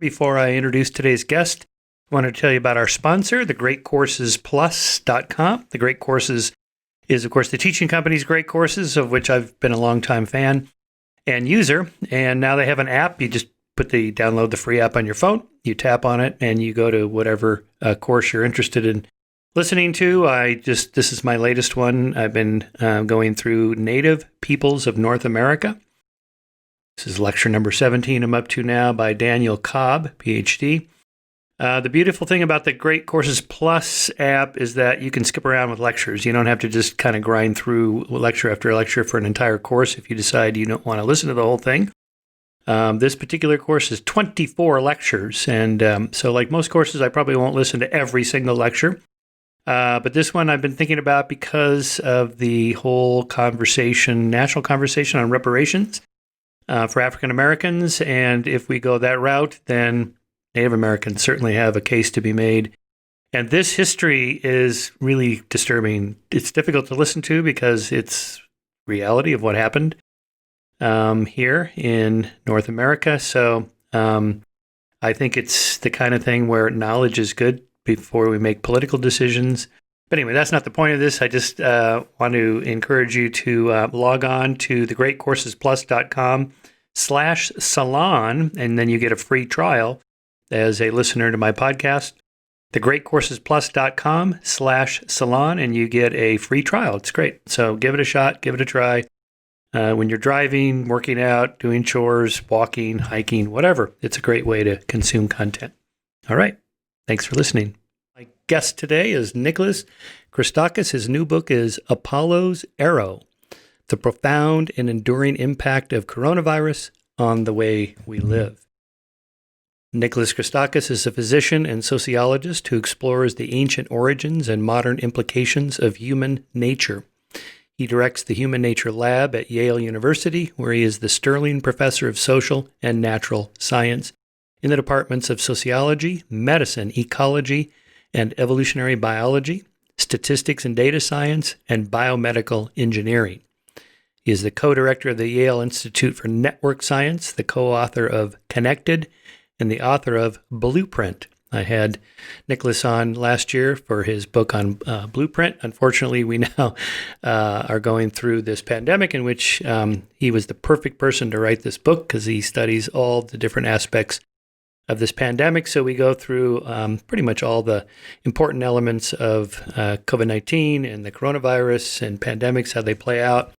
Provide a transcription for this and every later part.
Before I introduce today's guest, I want to tell you about our sponsor, thegreatcoursesplus.com. The Great Courses is, of course, the teaching company's Great Courses, of which I've been a longtime fan and user. And now they have an app. You just download the free app on your phone, you tap on it, and you go to whatever course you're interested in listening to. This is my latest one. I've been going through Native Peoples of North America. This is lecture number 17 I'm up to now by Daniel Cobb, PhD. The beautiful thing about the Great Courses Plus app is that you can skip around with lectures. You don't have to just kind of grind through lecture after lecture for an entire course if you decide you don't want to listen to the whole thing. This particular course is 24 lectures, and so like most courses, I probably won't listen to every single lecture. But this one I've been thinking about because of the whole national conversation on reparations for African Americans. And if we go that route, then Native Americans certainly have a case to be made. And this history is really disturbing. It's difficult to listen to because it's reality of what happened here in North America. So I think it's the kind of thing where knowledge is good before we make political decisions. But anyway, that's not the point of this. I just want to encourage you to log on to thegreatcoursesplus.com/salon, and then you get a free trial as a listener to my podcast. Thegreatcoursesplus.com/salon, and you get a free trial. It's great. So give it a shot, give it a try. When you're driving, working out, doing chores, walking, hiking, whatever, it's a great way to consume content. All right. Thanks for listening. My guest today is Nicholas Christakis. His new book is Apollo's Arrow, The Profound and Enduring Impact of Coronavirus on the Way We Live. Nicholas Christakis is a physician and sociologist who explores the ancient origins and modern implications of human nature. He directs the Human Nature Lab at Yale University, where he is the Sterling Professor of Social and Natural Science in the departments of sociology, medicine, ecology, and evolutionary biology, statistics and data science, and biomedical engineering. He is the co-director of the Yale Institute for Network Science, the co-author of Connected, and the author of Blueprint. I had Nicholas on last year for his book on Blueprint. Unfortunately, we now are going through this pandemic in which he was the perfect person to write this book because he studies all the different aspects of this pandemic. So we go through pretty much all the important elements of COVID-19 and the coronavirus and pandemics, how they play out,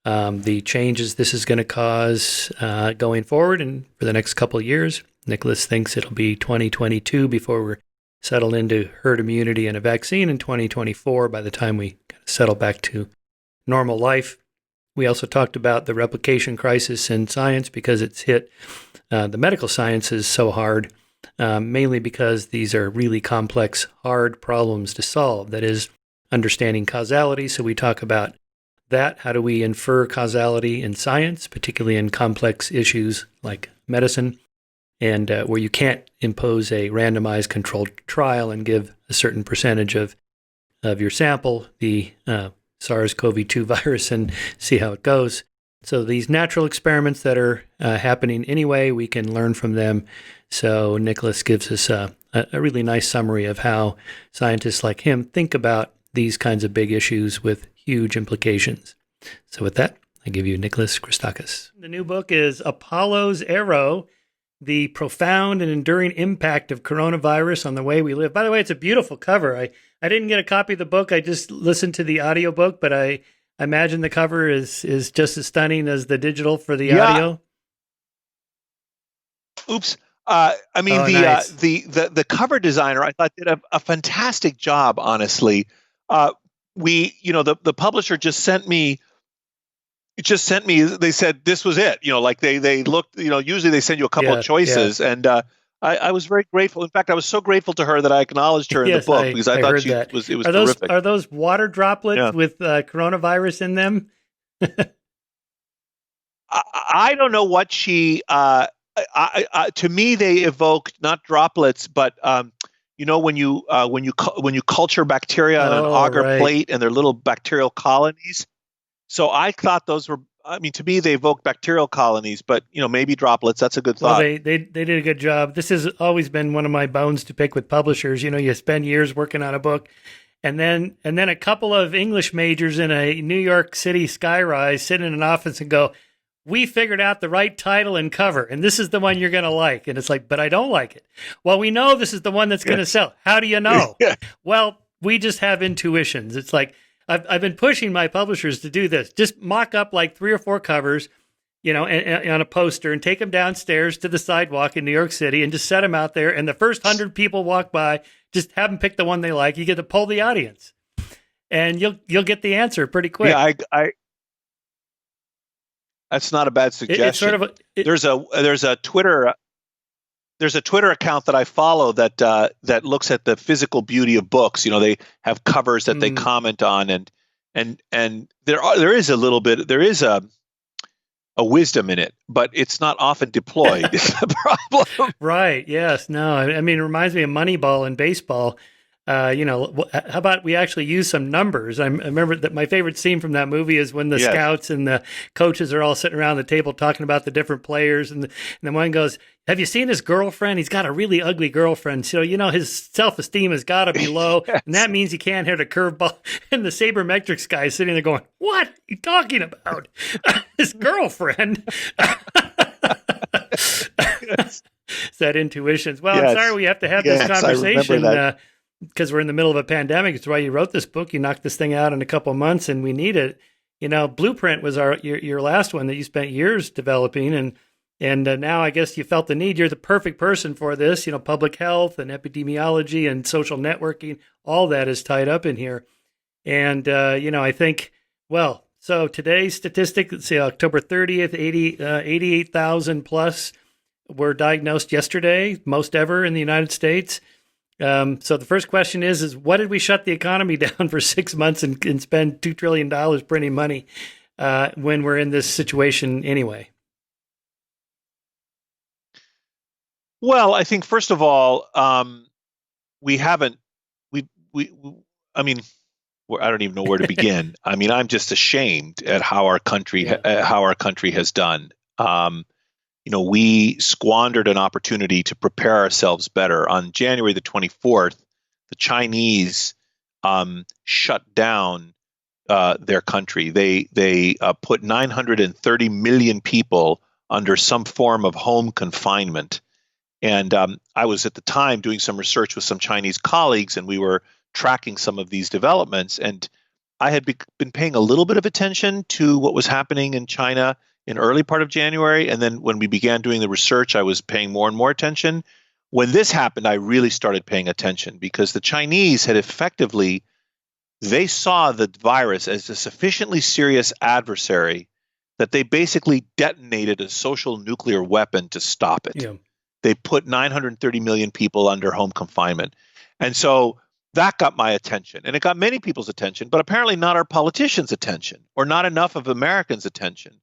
the changes this is going to cause going forward and for the next couple of years. Nicholas thinks it'll be 2022 before we're settled into herd immunity and a vaccine, in 2024 by the time we settle back to normal life. We also talked about the replication crisis in science because it's hit the medical sciences so hard, mainly because these are really complex, hard problems to solve. That is, understanding causality. So we talk about that. How do we infer causality in science, particularly in complex issues like medicine? And where you can't impose a randomized controlled trial and give a certain percentage of your sample the SARS-CoV-2 virus and see how it goes. So these natural experiments that are happening anyway, we can learn from them. So Nicholas gives us a really nice summary of how scientists like him think about these kinds of big issues with huge implications. So with that, I give you Nicholas Christakis. The new book is Apollo's Arrow, The Profound and Enduring Impact of Coronavirus on the Way We Live. By the way, it's a beautiful cover. I didn't get a copy of the book. I just listened to the audiobook, but I imagine the cover is just as stunning as the digital for the audio. Oops. Nice. The cover designer, I thought, did a fantastic job, honestly. The publisher just sent me, they said this was it, like they looked, usually they send you a couple of choices. Yeah. And I was very grateful. In fact, I was so grateful to her that I acknowed her in the book because I thought it was terrific. Are those water droplets with coronavirus in them? I don't know what she, to me, they evoked not droplets, but, when you culture bacteria on an agar plate and they're little bacterial colonies. So I thought those were I mean, to me, they evoke bacterial colonies, but maybe droplets. That's a good Well, thought. they did a good job. This has always been one of my bones to pick with publishers. You spend years working on a book, and then a couple of English majors in a New York City skyrise sit in an office and go, "We figured out the right title and cover, and this is the one you're going to like." And it's like, "But I don't like it." "Well, we know this is the one that's going to sell." "How do you know?" "Well, we just have intuitions." It's like I've been pushing my publishers to do this. Just mock up like 3 or 4 covers, and on a poster, and take them downstairs to the sidewalk in New York City and just set them out there. And the first 100 people walk by, just have them pick the one they like. You get to poll the audience, and you'll get the answer pretty quick. Yeah, that's not a bad suggestion. It's sort of there's a Twitter account that I follow that looks at the physical beauty of books. They have covers that they comment on, and there is a wisdom in it, but it's not often deployed. Is the problem. Right. Yes. No. I mean, it reminds me of Moneyball in baseball. How about we actually use some numbers? I remember that my favorite scene from that movie is when the scouts and the coaches are all sitting around the table talking about the different players, and then one goes, "Have you seen his girlfriend? He's got a really ugly girlfriend. So, his self-esteem has got to be low, and that means he can't hit a curveball." And the sabermetrics guy is sitting there going, "What are you talking about? His girlfriend?" It's that intuitions. Well, I'm sorry we have to have this conversation because we're in the middle of a pandemic. It's why you wrote this book. You knocked this thing out in a couple of months, and we need it. Blueprint was your last one that you spent years developing, and now I guess you felt the need. You're the perfect person for this. Public health and epidemiology and social networking, all that is tied up in here. And I think, so today's statistic, let's say October 30th, 88,000 plus were diagnosed yesterday, most ever in the United States. So the first question is what did we shut the economy down for 6 months and spend $2 trillion printing money when we're in this situation anyway? Well, I think first of all, I don't even know where to begin. I mean, I'm just ashamed at how our country has done. We squandered an opportunity to prepare ourselves better. On January the 24th, the Chinese shut down their country. They put 930 million people under some form of home confinement. And I was at the time doing some research with some Chinese colleagues, and we were tracking some of these developments. And I had been paying a little bit of attention to what was happening in China in early part of January. And then when we began doing the research, I was paying more and more attention. When this happened, I really started paying attention because the Chinese had they saw the virus as a sufficiently serious adversary that they basically detonated a social nuclear weapon to stop it. Yeah. They put 930 million people under home confinement. And so that got my attention, and it got many people's attention, but apparently not our politicians' attention, or not enough of Americans' attention.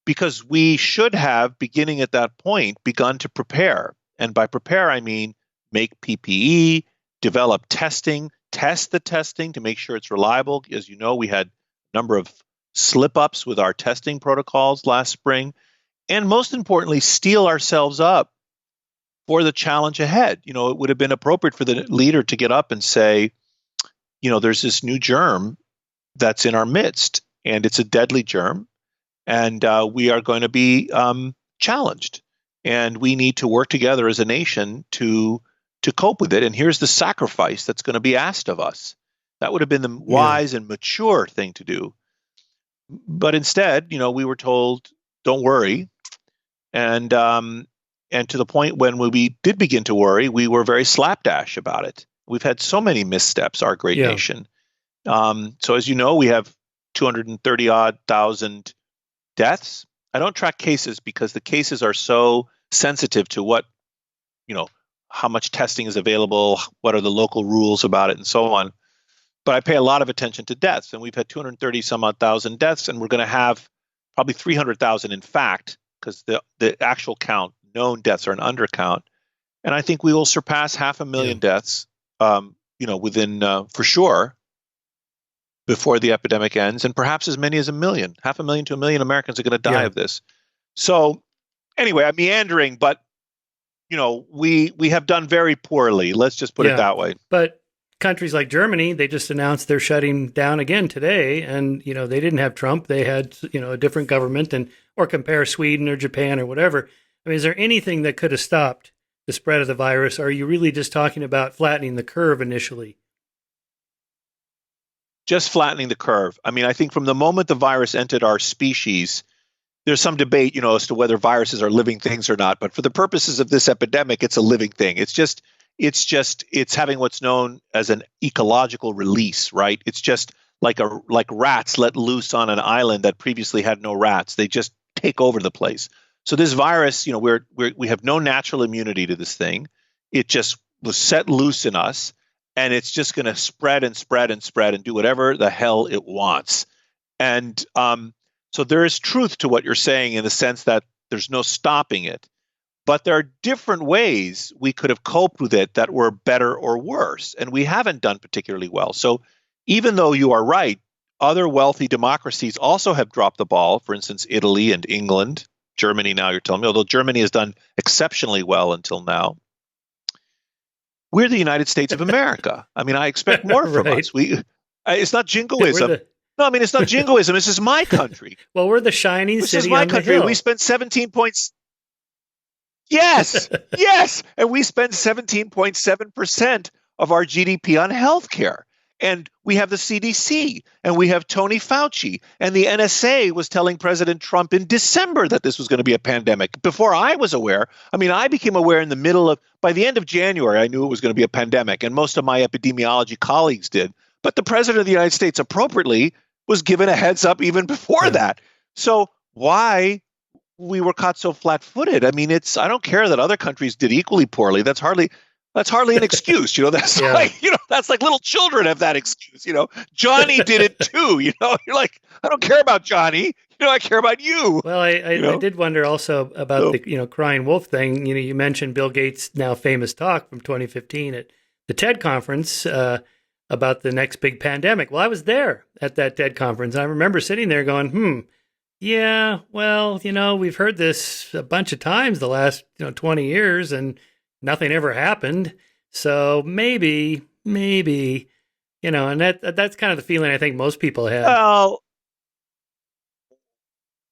Because we should have, beginning at that point, begun to prepare. And by prepare, I mean make PPE, develop testing, test the testing to make sure it's reliable. As you know, we had a number of slip-ups with our testing protocols last spring. And most importantly, steel ourselves up for the challenge ahead. It would have been appropriate for the leader to get up and say, there's this new germ that's in our midst, and it's a deadly germ. And we are going to be challenged, and we need to work together as a nation to cope with it. And here's the sacrifice that's going to be asked of us. That would have been the wise and mature thing to do. But instead, we were told, "Don't worry," and to the point when we did begin to worry, we were very slapdash about it. We've had so many missteps, our great nation. So as you know, we have 230-odd thousand deaths. I don't track cases because the cases are so sensitive to what, how much testing is available, what are the local rules about it, and so on. But I pay a lot of attention to deaths, and we've had 230 some odd thousand deaths, and we're going to have probably 300,000 in fact, because the actual count, known deaths, are an undercount. And I think we will surpass 500,000 deaths, within for sure. before the epidemic ends, and perhaps as many as 1 million, 500,000 to 1 million Americans are going to die Yeah. of this. So anyway, I'm meandering, but we have done very poorly. Let's just put it Yeah. that way. But countries like Germany, they just announced they're shutting down again today. And, they didn't have Trump. They had, a different government or compare Sweden or Japan or whatever. I mean, is there anything that could have stopped the spread of the virus? Or are you really just talking about flattening the curve initially? Just flattening the curve. I mean, I think from the moment the virus entered our species, there's some debate, as to whether viruses are living things or not. But for the purposes of this epidemic, it's a living thing. It's having what's known as an ecological release, right? It's just like rats let loose on an island that previously had no rats. They just take over the place. So this virus, we have no natural immunity to this thing. It just was set loose in us, and it's just going to spread and spread and spread and do whatever the hell it wants. And so there is truth to what you're saying in the sense that there's no stopping it. But there are different ways we could have coped with it that were better or worse, and we haven't done particularly well. So even though you are right, other wealthy democracies also have dropped the ball. For instance, Italy and England, Germany now, you're telling me, although Germany has done exceptionally well until now. We're the United States of America. I mean, I expect more from Right. us. It's not jingoism. We're No, I mean, it's not jingoism. This is my country. Well, we're the shining This city is my on the country. hill. We spend 17 points. Yes, yes. And we spend 17.7% of our GDP on healthcare. And we have the CDC, and we have Tony Fauci, and the NSA was telling President Trump in December that this was going to be a pandemic. Before I was aware, I mean, I became aware by the end of January, I knew it was going to be a pandemic, and most of my epidemiology colleagues did. But the President of the United States appropriately was given a heads up even before that. So why we were caught so flat-footed? I mean, I don't care that other countries did equally poorly. That's hardly an excuse. That's that's like little children have that excuse. Johnny did it too. You're like, I don't care about Johnny. I care about you. Well, I did wonder also about the crying wolf thing. You mentioned Bill Gates' now famous talk from 2015 at the TED conference about the next big pandemic. Well, I was there at that TED conference, and I remember sitting there going, yeah, well, we've heard this a bunch of times the last 20 years, and nothing ever happened. So maybe, and that's kind of the feeling I think most people had. Well,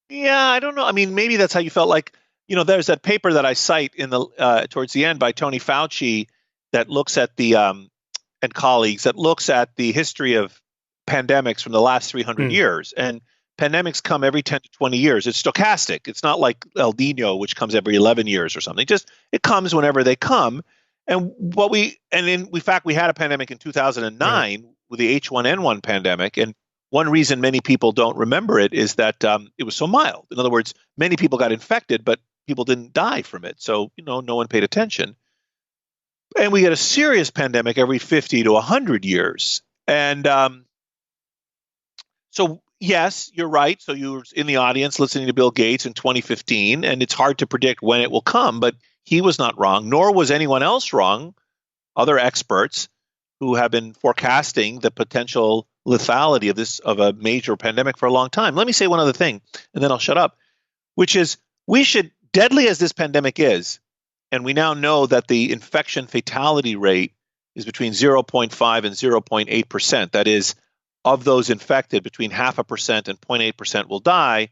yeah, I don't know. I mean, maybe that's how you felt. Like, there's that paper that I cite in the towards the end by Tony Fauci that looks at the and colleagues that looks at the history of pandemics from the last 300 years. And pandemics come every 10 to 20 years. It's stochastic. It's not like El Nino, which comes every 11 years or something. Just it comes whenever they come. And in fact, we had a pandemic in 2009 with the H1N1 pandemic. And one reason many people don't remember it is that it was so mild. In other words, many people got infected, but people didn't die from it. So, no one paid attention. And we get a serious pandemic every 50 to 100 years. And so, yes, you're right. So you were in the audience listening to Bill Gates in 2015, and it's hard to predict when it will come, but he was not wrong, nor was anyone else wrong. Other experts who have been forecasting the potential lethality of a major pandemic for a long time. Let me say one other thing, and then I'll shut up, which is deadly as this pandemic is, and we now know that the infection fatality rate is between 0.5 and 0.8%. That is, of those infected, between 0.5% and 0.8% will die.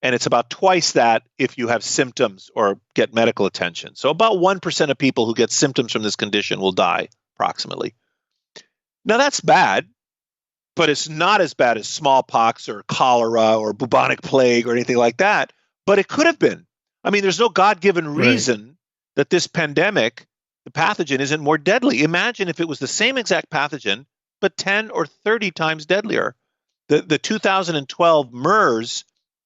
And it's about twice that if you have symptoms or get medical attention. So about 1% of people who get symptoms from this condition will die, approximately. Now, that's bad, but it's not as bad as smallpox or cholera or bubonic plague or anything like that. But it could have been. I mean, there's no God-given reason that this pandemic, the pathogen, isn't more deadly. Imagine if it was the same exact pathogen, but 10 or 30 times deadlier. The 2012 MERS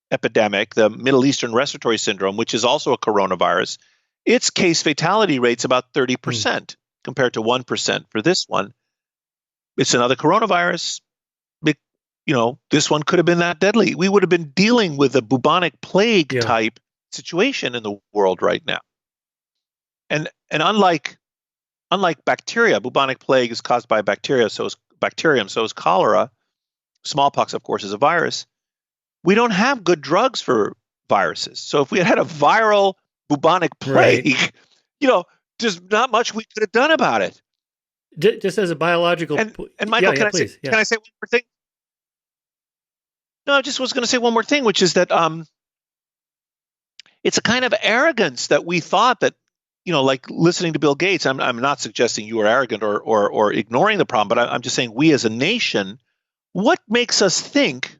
epidemic, the Middle Eastern Respiratory Syndrome, which is also a coronavirus, its case fatality rate's about 30% compared to 1% for this one. It's another coronavirus. This one could have been that deadly. We would have been dealing with a bubonic plague type situation in the world right now. And unlike bacteria, bubonic plague is caused by bacteria, so is bacterium, so is cholera. smallpox, of course, is a virus. We don't have good drugs for viruses. So if we had a viral bubonic Right. plague, you know, there's not much we could have done about it. Just as a biological, And yeah, Michael, yeah, please, yeah, can I say one more thing? No, I just was going to say one more thing, which is that it's a kind of arrogance that we thought that, like listening to Bill Gates. I'm not suggesting you are arrogant or ignoring the problem, but I'm just saying we as a nation, what makes us think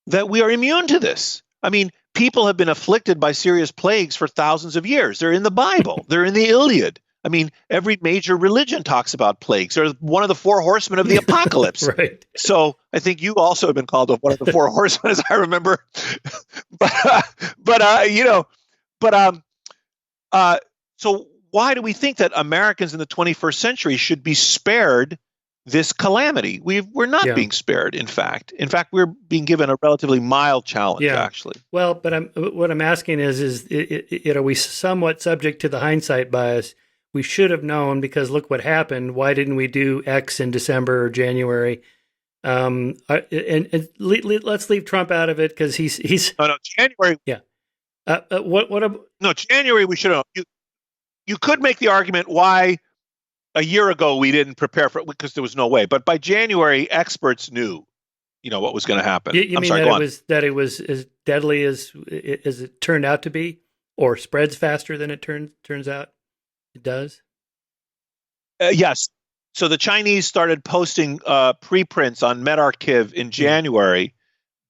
that we are immune to this? I mean, people have been afflicted by serious plagues for thousands of years. They're in the Bible. They're in the Iliad. I mean, every major religion talks about plagues. They're one of the four horsemen of the apocalypse. right. So I think you also have been called one of the four horsemen, as I remember. but but so why do we think that Americans in the 21st century should be spared this calamity? We're not Yeah. being spared. In fact, we're being given a relatively mild challenge. Yeah. Actually. Well, but what I'm asking is are we somewhat subject to the hindsight bias? We should have known because look what happened. Why didn't we do X in December or January? Let's leave Trump out of it because he's no January. Yeah. No, January we should have. You could make the argument why a year ago we didn't prepare for it because there was no way. But by January, experts knew, what was going to happen. You mean that it was as deadly as it turned out to be, or spreads faster than it turns out it does? Yes. So the Chinese started posting preprints on MedArchive in January.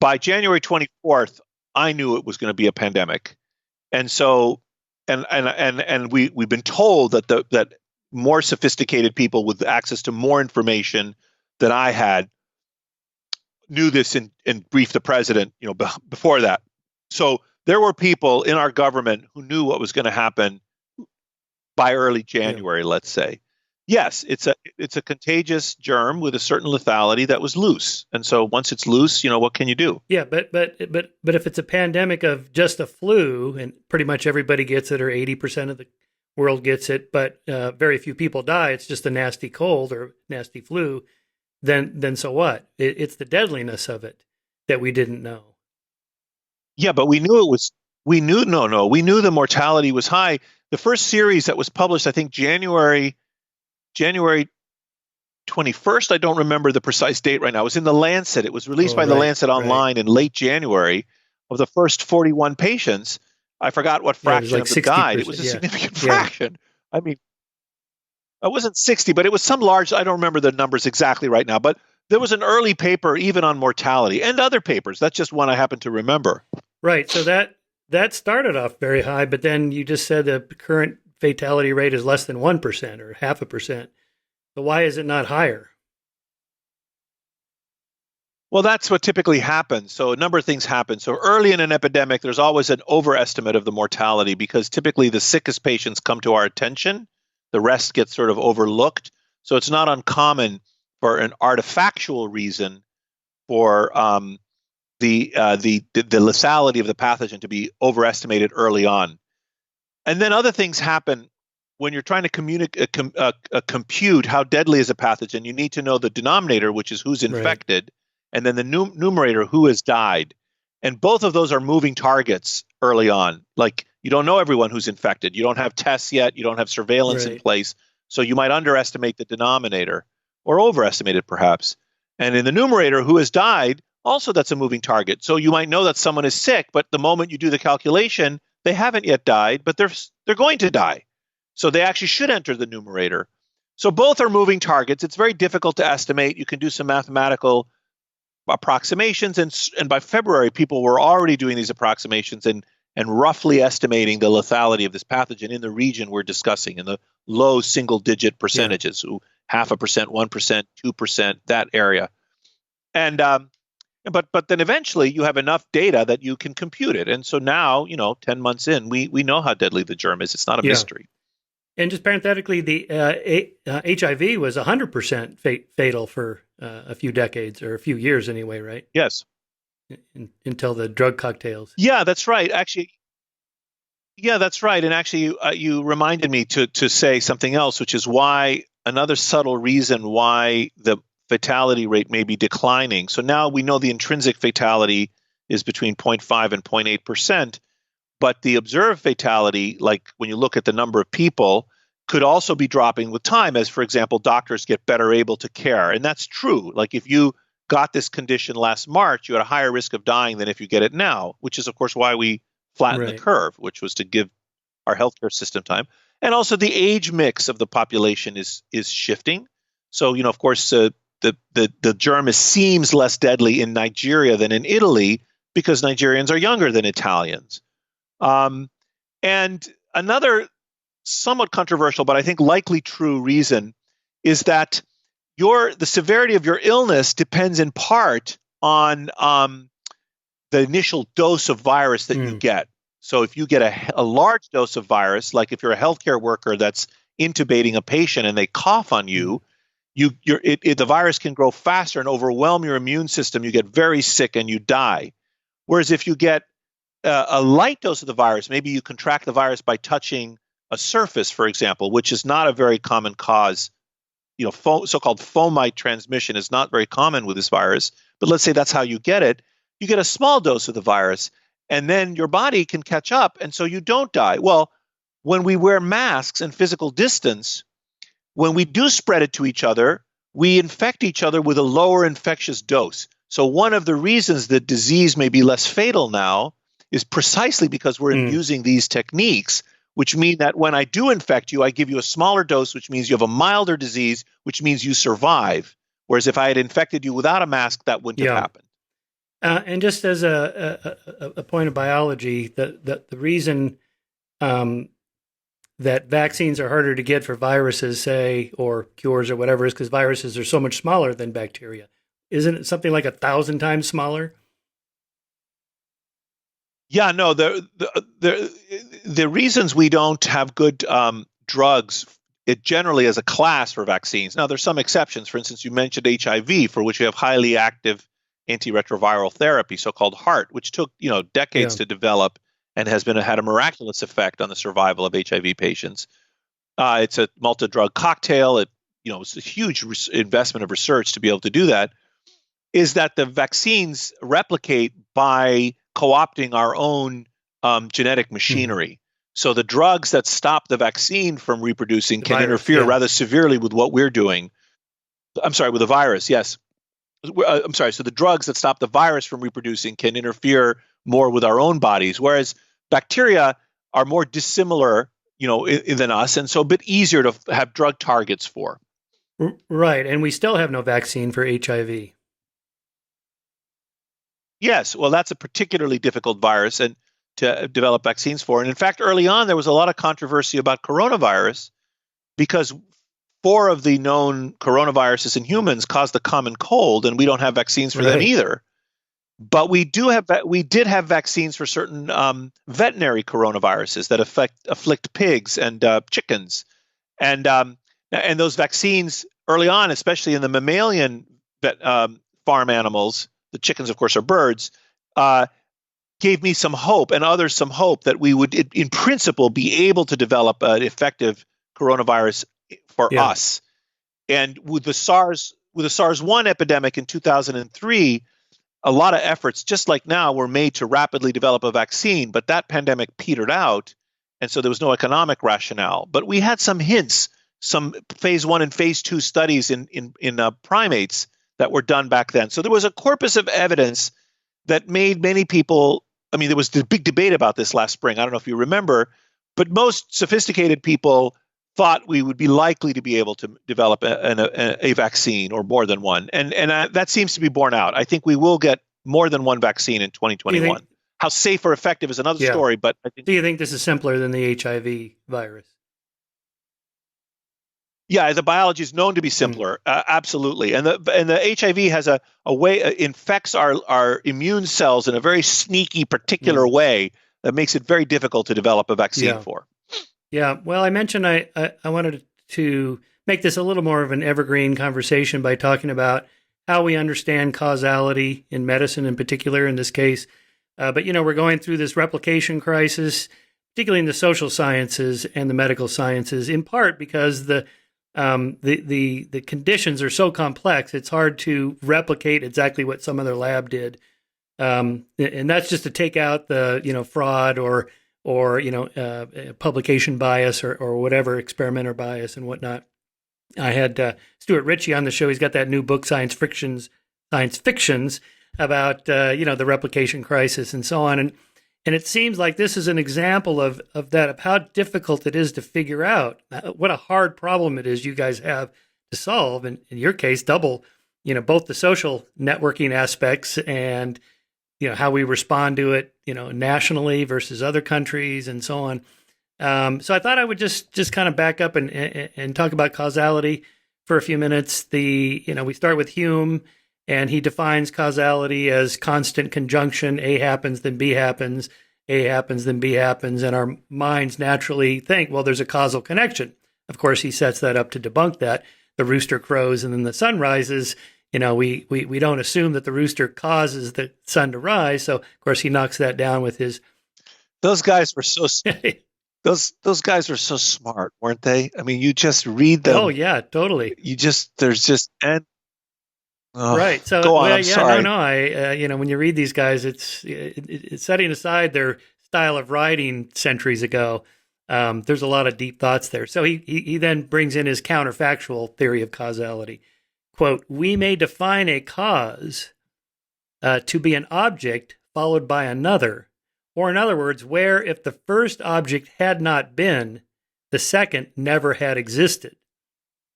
By January 24th, I knew it was going to be a pandemic, and so and we've been told that more sophisticated people with access to more information than I had knew this and briefed the president, before that. So there were people in our government who knew what was going to happen by early January, let's say. Yes, it's a contagious germ with a certain lethality that was loose, and so once it's loose, what can you do? Yeah, but if it's a pandemic of just a flu, and pretty much everybody gets it, or 80% of the world gets it, but very few people die. It's just a nasty cold or nasty flu. Then so what? It's the deadliness of it that we didn't know. Yeah, but we knew it was. We knew we knew the mortality was high. The first series that was published, I think January 21st. I don't remember the precise date right now. It was in the Lancet. It was released by the Lancet Online in late January. Of the first 41 patients, I forgot what fraction of them died. It was a significant fraction. I mean, it wasn't 60, but it was some large. I don't remember the numbers exactly right now, but there was an early paper even on mortality and other papers. That's just one I happen to remember. Right. So that started off very high, but then you just said the current fatality rate is less than 1% or 0.5%. So why is it not higher? Well, that's what typically happens. So a number of things happen. So early in an epidemic, there's always an overestimate of the mortality because typically the sickest patients come to our attention. The rest gets sort of overlooked. So it's not uncommon for an artifactual reason for the lethality of the pathogen to be overestimated early on. And then other things happen when you're trying to compute how deadly is a pathogen. You need to know the denominator, which is who's infected, and then the numerator, who has died. And both of those are moving targets early on. Like you don't know everyone who's infected. You don't have tests yet. You don't have surveillance in place. So you might underestimate the denominator or overestimate it perhaps. And in the numerator, who has died, also that's a moving target. So you might know that someone is sick, but the moment you do the calculation, they haven't yet died, but they're going to die. So they actually should enter the numerator. So both are moving targets. It's very difficult to estimate. You can do some mathematical approximations, and by February, people were already doing these approximations and roughly estimating the lethality of this pathogen in the region we're discussing, in the low single-digit percentages, so 0.5%, 1%, 2%, that area. And but then eventually you have enough data that you can compute it. And so now, 10 months in, we know how deadly the germ is. It's not a mystery. And just parenthetically, the HIV was 100% fatal for a few decades, or a few years anyway, right? Yes. Until the drug cocktails. Yeah, that's right. Actually, yeah, that's right. And actually, you reminded me to say something else, which is why another subtle reason why the fatality rate may be declining. So now we know the intrinsic fatality is between 0.5 and 0.8%, but the observed fatality, like when you look at the number of people, could also be dropping with time as, for example, doctors get better able to care. And that's true. Like if you got this condition last March, you had a higher risk of dying than if you get it now, which is, of course, why we flatten the curve, which was to give our healthcare system time. And also the age mix of the population is shifting. So, of course, the germ seems less deadly in Nigeria than in Italy because Nigerians are younger than Italians. And another somewhat controversial, but I think likely true reason is that the severity of your illness depends in part on the initial dose of virus that you get. So if you get a large dose of virus, like if you're a healthcare worker that's intubating a patient and they cough on you, the virus can grow faster and overwhelm your immune system. You get very sick and you die. Whereas if you get a light dose of the virus, maybe you contract the virus by touching a surface, for example, which is not a very common cause. So-called fomite transmission is not very common with this virus. But let's say that's how you get it. You get a small dose of the virus, and then your body can catch up, and so you don't die. Well, when we wear masks and physical distance, when we do spread it to each other, we infect each other with a lower infectious dose. So one of the reasons that disease may be less fatal now is precisely because we're using these techniques, which mean that when I do infect you, I give you a smaller dose, which means you have a milder disease, which means you survive. Whereas if I had infected you without a mask, that wouldn't have happened. And just as a point of biology, the reason that vaccines are harder to get for viruses, say, or cures or whatever, is because viruses are so much smaller than bacteria. Isn't it something like 1,000 times smaller? Yeah, no, the reasons we don't have good drugs, it generally as a class for vaccines. Now, there's some exceptions. For instance, you mentioned HIV, for which we have highly active antiretroviral therapy, so-called HAART, which took decades to develop and has had a miraculous effect on the survival of HIV patients. It's a multi-drug cocktail. It's a huge investment of research to be able to do that. Is that the vaccines replicate by co-opting our own genetic machinery. So the drugs that stop the vaccine from reproducing can interfere rather severely with what we're doing. I'm sorry, with the virus, yes. I'm sorry, so the drugs that stop the virus from reproducing can interfere more with our own bodies, whereas bacteria are more dissimilar, than us, and so a bit easier to have drug targets for. Right, and we still have no vaccine for HIV. Yes, well, that's a particularly difficult virus and to develop vaccines for. And in fact, early on, there was a lot of controversy about coronavirus because 4 of the known coronaviruses in humans cause the common cold, and we don't have vaccines for them either. But we did have vaccines for certain veterinary coronaviruses that afflict pigs and chickens, and those vaccines early on, especially in the mammalian farm animals. The chickens, of course, are birds, gave me some hope and others some hope that we would, in principle, be able to develop an effective coronavirus for us. And with the SARS-1 epidemic in 2003, a lot of efforts, just like now, were made to rapidly develop a vaccine, but that pandemic petered out, and so there was no economic rationale. But we had some hints, some phase 1 and phase 2 studies in primates that were done back then. So there was a corpus of evidence that made many people, there was the big debate about this last spring. I don't know if you remember, but most sophisticated people thought we would be likely to be able to develop a vaccine or more than one. And that seems to be borne out. I think we will get more than one vaccine in 2021. How safe or effective is another story, but I think. Do you think this is simpler than the HIV virus? Yeah, the biology is known to be simpler, absolutely, and the HIV has a way infects our immune cells in a very sneaky, particular way that makes it very difficult to develop a vaccine for. Yeah, well, I mentioned I wanted to make this a little more of an evergreen conversation by talking about how we understand causality in medicine, in particular, in this case. But we're going through this replication crisis, particularly in the social sciences and the medical sciences, in part because the the conditions are so complex, it's hard to replicate exactly what some other lab did. And that's just to take out the, fraud or publication bias or whatever, experimenter bias and whatnot. I had Stuart Ritchie on the show. He's got that new book, Science Fictions, about, the replication crisis and so on. And it seems like this is an example of that, of how difficult it is to figure out what a hard problem it is you guys have to solve. And in your case, double, both the social networking aspects and, how we respond to it, nationally versus other countries and so on. So I thought I would just kind of back up and talk about causality for a few minutes. We start with Hume, and he defines causality as constant conjunction. A happens, then B happens. A happens, then B happens. And our minds naturally think, well, there's a causal connection. Of course, he sets that up to debunk that. The rooster crows and then the sun rises. We don't assume that the rooster causes the sun to rise. So, of course, he knocks that down with his. Those guys were so those guys were so smart, weren't they? I mean, you just read them. Oh yeah, totally. Right. So go on. I'm sorry. No. When you read these guys, it's setting aside their style of writing centuries ago. There's a lot of deep thoughts there. So he then brings in his counterfactual theory of causality. Quote, we may define a cause to be an object followed by another, or in other words, where if the first object had not been, the second never had existed.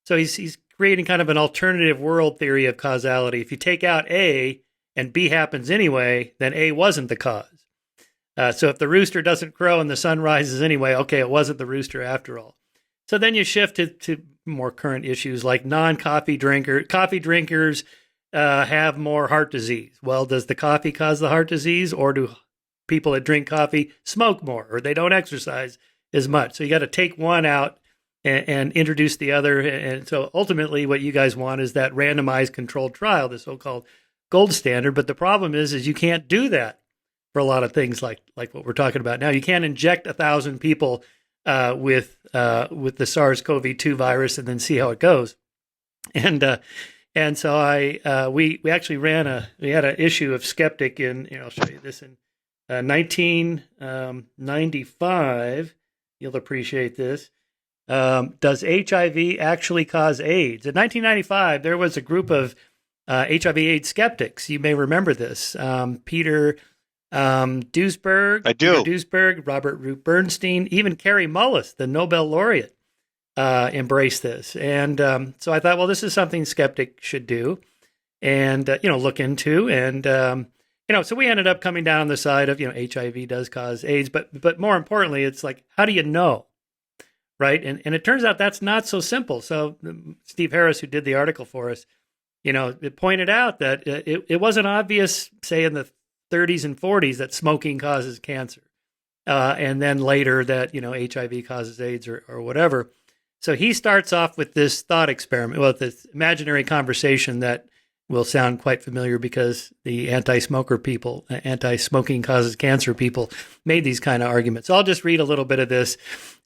So he's creating kind of an alternative world theory of causality. If you take out A and B happens anyway, then A wasn't the cause. So if the rooster doesn't crow and the sun rises anyway, okay, it wasn't the rooster after all. So then you shift to more current issues like coffee drinkers have more heart disease. Well, does the coffee cause the heart disease, or do people that drink coffee smoke more, or they don't exercise as much? So you got to take one out and introduce the other. And so ultimately what you guys want is that randomized controlled trial, the so-called gold standard. But the problem is you can't do that for a lot of things like what we're talking about now. You can't inject 1,000 people with the SARS-CoV-2 virus and then see how it goes. And so we actually we had an issue of Skeptic in, I'll show you this, in 1995. You'll appreciate this. Does HIV actually cause AIDS? In 1995, there was a group of HIV/AIDS skeptics. You may remember this. Peter Duesberg, I do. Peter Duesberg, Robert Root Bernstein, even Kary Mullis, the Nobel laureate, embraced this. And so I thought, well, this is something skeptic should do and, look into. And, so we ended up coming down on the side of, HIV does cause AIDS. But more importantly, it's like, how do you know? Right. And it turns out that's not so simple. So Steve Harris, who did the article for us, it pointed out that it wasn't obvious, say, in the 30s and 40s that smoking causes cancer. And then later that, HIV causes AIDS or whatever. So he starts off with this thought experiment, well, this imaginary conversation that will sound quite familiar because the anti-smoking causes cancer people made these kind of arguments. So I'll just read a little bit of this.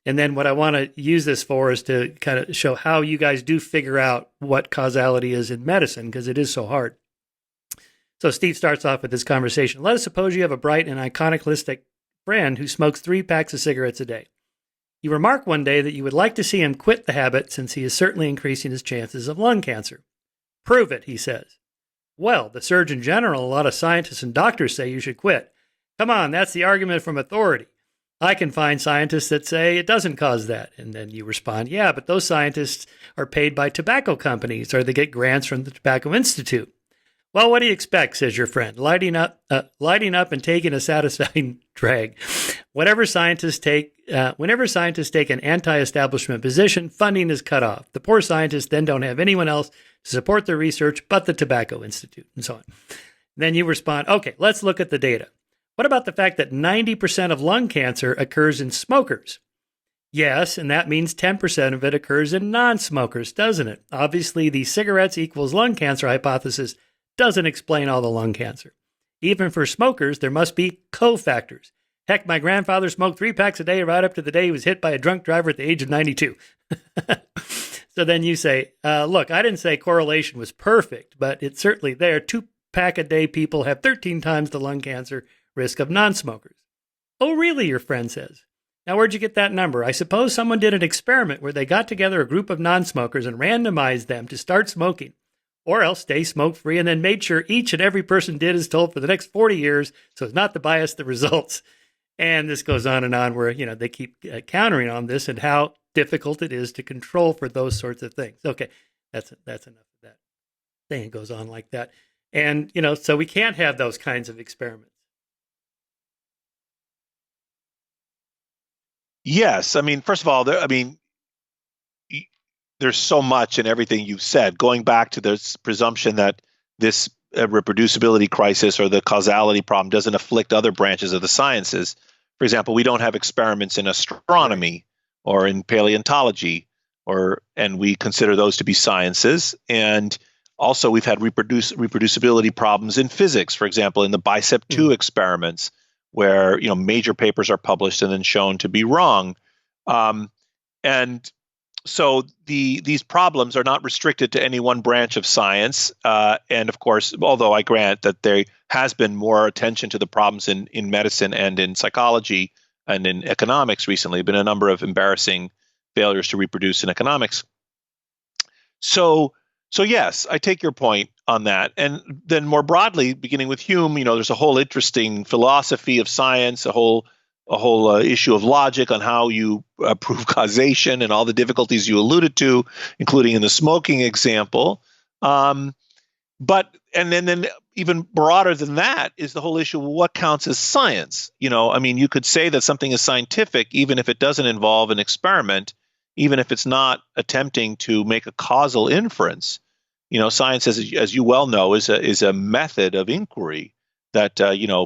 And then what I want to use this for is to kind of show how you guys do figure out what causality is in medicine, because it is so hard. So Steve starts off with this conversation. Let us suppose you have a bright and iconoclastic friend who smokes 3 packs of cigarettes a day. You remark one day that you would like to see him quit the habit since he is certainly increasing his chances of lung cancer. Prove it, he says. Well, the Surgeon General, a lot of scientists and doctors say you should quit. Come on, that's the argument from authority. I can find scientists that say it doesn't cause that. And then you respond, yeah, but those scientists are paid by tobacco companies or they get grants from the Tobacco Institute. Well, what do you expect, says your friend, lighting up and taking a satisfying drag. Whenever scientists take an anti-establishment position, funding is cut off. The poor scientists then don't have anyone else to support their research but the Tobacco Institute, and so on. Then you respond, okay, let's look at the data. What about the fact that 90% of lung cancer occurs in smokers? Yes, and that means 10% of it occurs in non-smokers, doesn't it? Obviously, the cigarettes equals lung cancer hypothesis doesn't explain all the lung cancer. Even for smokers, there must be cofactors. Heck, my grandfather smoked 3 packs a day right up to the day he was hit by a drunk driver at the age of 92. So then you say, look, I didn't say correlation was perfect, but it's certainly there. 2-pack-a-day people have 13 times the lung cancer risk of non-smokers. Oh, really, your friend says. Now, where'd you get that number? I suppose someone did an experiment where they got together a group of non-smokers and randomized them to start smoking, or else stay smoke-free, and then made sure each and every person did as told for the next 40 years so as not to bias the results. And this goes on and on where, they keep countering on this and how difficult it is to control for those sorts of things. Okay, that's enough of that. Thing goes on like that. And, so we can't have those kinds of experiments. Yes. I mean, first of all, there's so much in everything you've said, going back to this presumption that this reproducibility crisis or the causality problem doesn't afflict other branches of the sciences. For example, we don't have experiments in astronomy or in paleontology, and we consider those to be sciences. And also, we've had reproducibility problems in physics, for example, in the Bicep 2 experiments, where major papers are published and then shown to be wrong. And so these problems are not restricted to any one branch of science. And of course, although I grant that there has been more attention to the problems in medicine and in psychology and in economics recently, been a number of embarrassing failures to reproduce in economics. So yes, I take your point on that. And then more broadly, beginning with Hume, there's a whole interesting philosophy of science, a whole issue of logic on how you prove causation and all the difficulties you alluded to, including in the smoking example. But then even broader than that is the whole issue of what counts as science. You could say that something is scientific even if it doesn't involve an experiment, even if it's not attempting to make a causal inference. Science, as you well know, is a method of inquiry that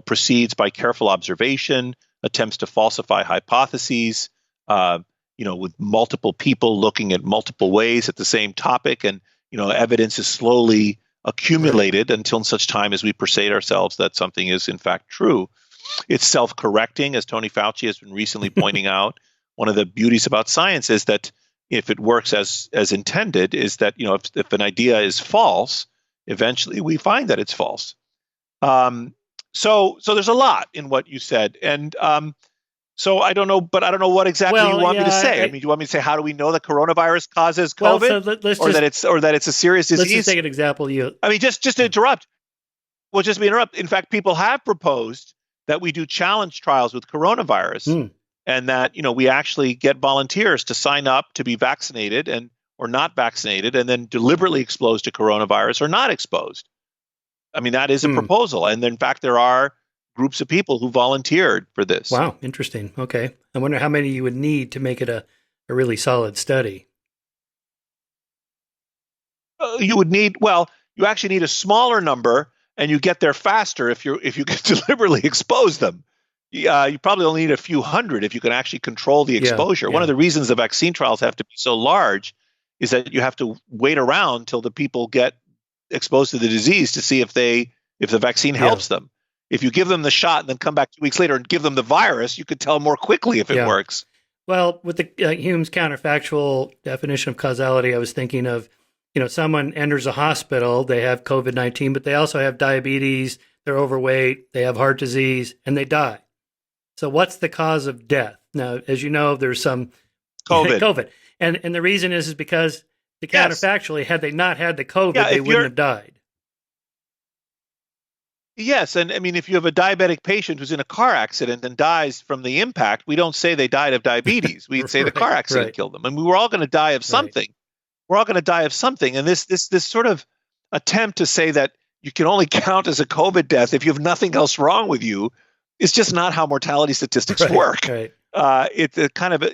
proceeds by careful observation, attempts to falsify hypotheses, with multiple people looking at multiple ways at the same topic, and evidence is slowly accumulated until such time as we persuade ourselves that something is in fact true. It's self-correcting, as Tony Fauci has been recently pointing out. One of the beauties about science is that if it works as intended, is that if an idea is false, eventually we find that it's false. So there's a lot in what you said, and so I don't know what exactly you want me to say. Do you want me to say how do we know that coronavirus causes COVID, or that it's a serious disease? Let's just take an example. Just to interrupt. Well, just to interrupt. In fact, people have proposed that we do challenge trials with coronavirus, and that we actually get volunteers to sign up to be vaccinated or not vaccinated, and then deliberately exposed to coronavirus or not exposed. That is a proposal. And in fact, there are groups of people who volunteered for this. Wow, interesting. Okay. I wonder how many you would need to make it a really solid study. You actually need a smaller number, and you get there faster if you deliberately expose them. You probably only need a few hundred if you can actually control the exposure. Yeah. One of the reasons the vaccine trials have to be so large is that you have to wait around till the people get exposed to the disease to see if the vaccine helps them. If you give them the shot and then come back 2 weeks later and give them the virus, you could tell more quickly if it works. Well, with the Hume's counterfactual definition of causality, I was thinking of, someone enters a hospital, they have COVID-19, but they also have diabetes, they're overweight, they have heart disease, and they die. So what's the cause of death? Now, as you know, there's some COVID. And the reason is because the counterfactually, had they not had the COVID, they wouldn't have died. Yes, and if you have a diabetic patient who's in a car accident and dies from the impact, we don't say they died of diabetes. We'd say the car accident killed them. And we were all going to die of something. Right. We're all going to die of something. And this sort of attempt to say that you can only count as a COVID death if you have nothing else wrong with you is just not how mortality statistics work. Right. It's a kind of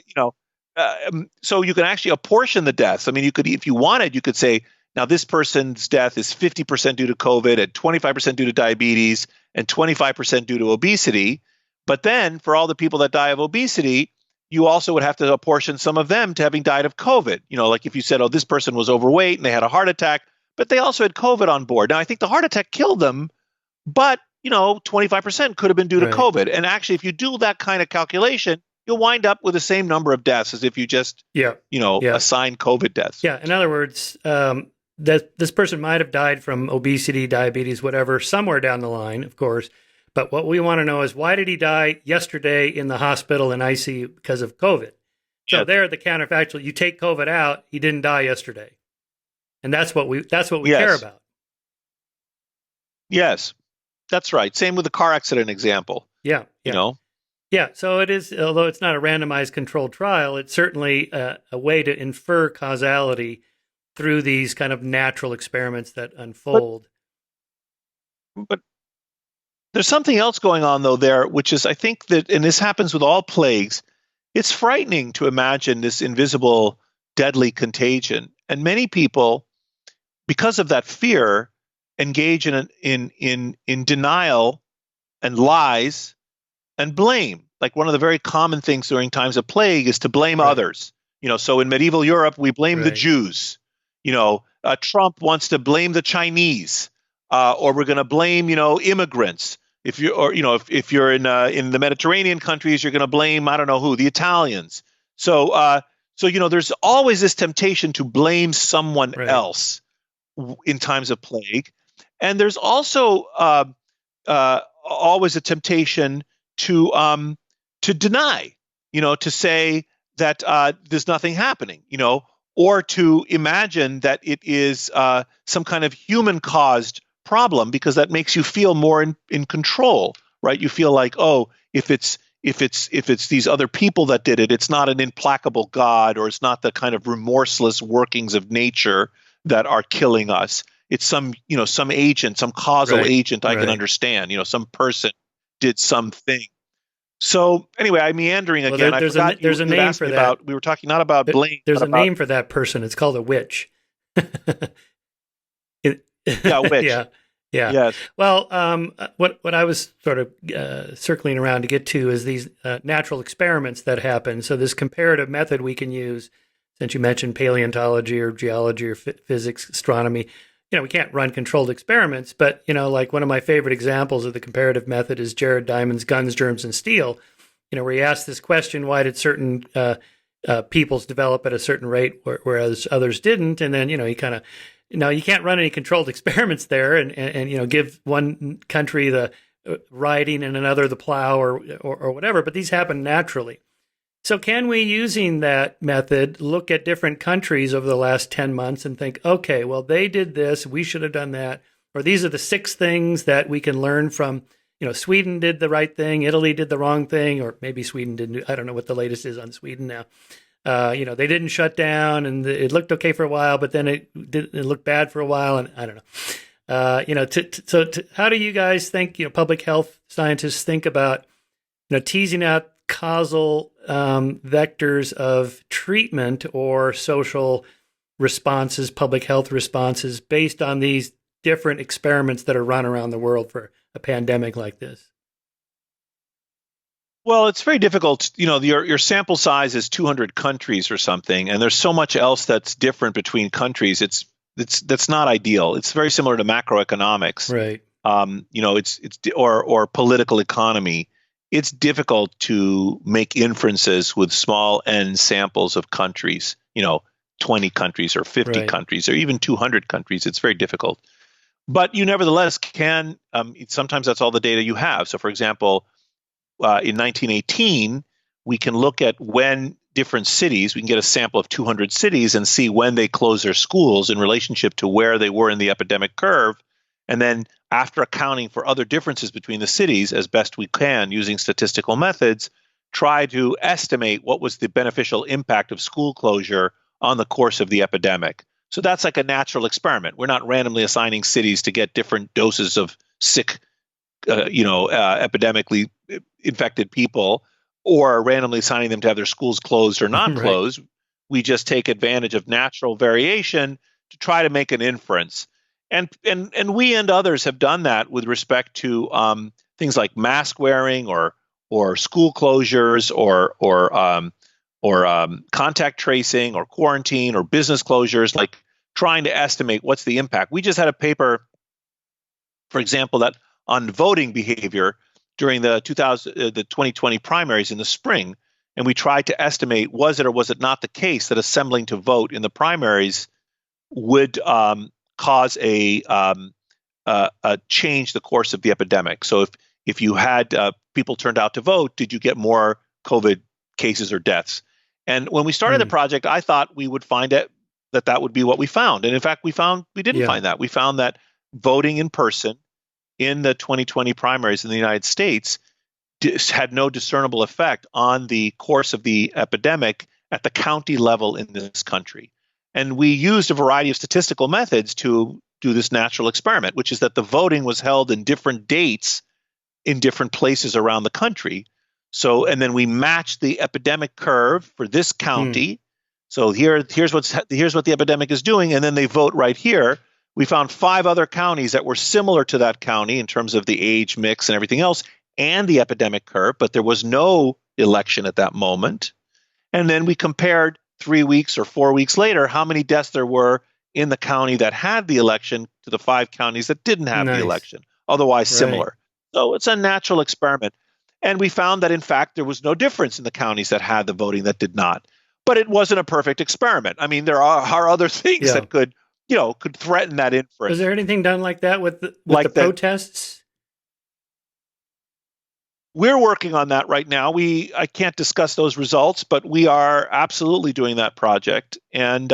so you can actually apportion the deaths. You could, if you wanted, you could say, now this person's death is 50% due to COVID, and 25% due to diabetes, and 25% due to obesity. But then for all the people that die of obesity, you also would have to apportion some of them to having died of COVID. Like if you said, oh, this person was overweight and they had a heart attack, but they also had COVID on board. Now, I think the heart attack killed them, but 25% could have been due to COVID. And actually, if you do that kind of calculation, you'll wind up with the same number of deaths as if you just, Yeah. Yeah. assign COVID deaths. Yeah. In other words, that this person might have died from obesity, diabetes, whatever, somewhere down the line, of course. But what we want to know is, why did he die yesterday in the hospital in ICU because of COVID? So there, the counterfactual, you take COVID out, he didn't die yesterday. And that's what we care about. Yes, that's right. Same with the car accident example. Yeah. Yeah, so it is, although it's not a randomized controlled trial, it's certainly a way to infer causality through these kind of natural experiments that unfold. But there's something else going on, though, there, which is, I think that, and this happens with all plagues, it's frightening to imagine this invisible, deadly contagion. And many people, because of that fear, engage in denial and lies and blame. Like, one of the very common things during times of plague is to blame others. So in medieval Europe, we blame the Jews. Trump wants to blame the Chinese, or we're going to blame, immigrants. If you're in the Mediterranean countries, you're going to blame, I don't know who, the Italians. So there's always this temptation to blame someone else in times of plague, and there's also always a temptation to deny, to say that there's nothing happening, or to imagine that it is some kind of human-caused problem, because that makes you feel more in control, right? You feel like, oh, if it's these other people that did it, it's not an implacable God, or it's not the kind of remorseless workings of nature that are killing us. It's some agent, some causal agent I can understand. Some person did something. So anyway, I'm meandering again. There's a name for that. We were talking not about blame. There's a name for that person. It's called a witch. Yeah, witch. Yeah. Yes. Well, what I was sort of circling around to get to is these natural experiments that happen. So this comparative method we can use, since you mentioned paleontology or geology or physics, astronomy. We can't run controlled experiments, but, like one of my favorite examples of the comparative method is Jared Diamond's Guns, Germs, and Steel, where he asked this question: why did certain peoples develop at a certain rate, whereas others didn't? And then, he kind of, you can't run any controlled experiments there and give one country the riding and another the plow or whatever, but these happen naturally. So can we, using that method, look at different countries over the last 10 months and think, okay, well, they did this, we should have done that, or these are the 6 things that we can learn from, Sweden did the right thing, Italy did the wrong thing, or maybe Sweden didn't. I don't know what the latest is on Sweden now. They didn't shut down, and it looked okay for a while, but then it looked bad for a while, and I don't know. How do you guys think, public health scientists think about, teasing out causal vectors of treatment or social responses, public health responses, based on these different experiments that are run around the world for a pandemic like this? Well, it's very difficult. Your sample size is 200 countries or something, and there's so much else that's different between countries. That's not ideal. It's very similar to macroeconomics, right? Or political economy. It's difficult to make inferences with small n samples of countries, 20 countries or 50 countries or even 200 countries. It's very difficult. But you nevertheless can, sometimes that's all the data you have. So, for example, in 1918, we can look at when different cities, we can get a sample of 200 cities and see when they closed their schools in relationship to where they were in the epidemic curve. And then, after accounting for other differences between the cities as best we can using statistical methods, try to estimate what was the beneficial impact of school closure on the course of the epidemic. So that's like a natural experiment. We're not randomly assigning cities to get different doses of sick, epidemically infected people, or randomly assigning them to have their schools closed or not closed. We just take advantage of natural variation to try to make an inference. And we and others have done that with respect to things like mask wearing or school closures or contact tracing or quarantine or business closures, like trying to estimate what's the impact. We just had a paper, for example, that on voting behavior during the 2020 primaries in the spring, and we tried to estimate, was it or was it not the case that assembling to vote in the primaries would cause change the course of the epidemic. So if you had people turned out to vote, did you get more COVID cases or deaths? And when we started the project, I thought we would find that would be what we found. And in fact, we didn't find that. We found that voting in person in the 2020 primaries in the United States had no discernible effect on the course of the epidemic at the county level in this country. And we used a variety of statistical methods to do this natural experiment, which is that the voting was held in different dates in different places around the country. So, and then we matched the epidemic curve for this county. So here's what the epidemic is doing, and then they vote right here. We found 5 other counties that were similar to that county in terms of the age mix and everything else, and the epidemic curve, but there was no election at that moment. And then we compared 3 weeks or 4 weeks later how many deaths there were in the county that had the election to the 5 counties that didn't have the election, otherwise similar. So it's a natural experiment. And we found that, in fact, there was no difference in the counties that had the voting that did not. But it wasn't a perfect experiment. I mean, there are other things that could threaten that inference. Was there anything done like that with the protests? We're working on that right now. I can't discuss those results, but we are absolutely doing that project, and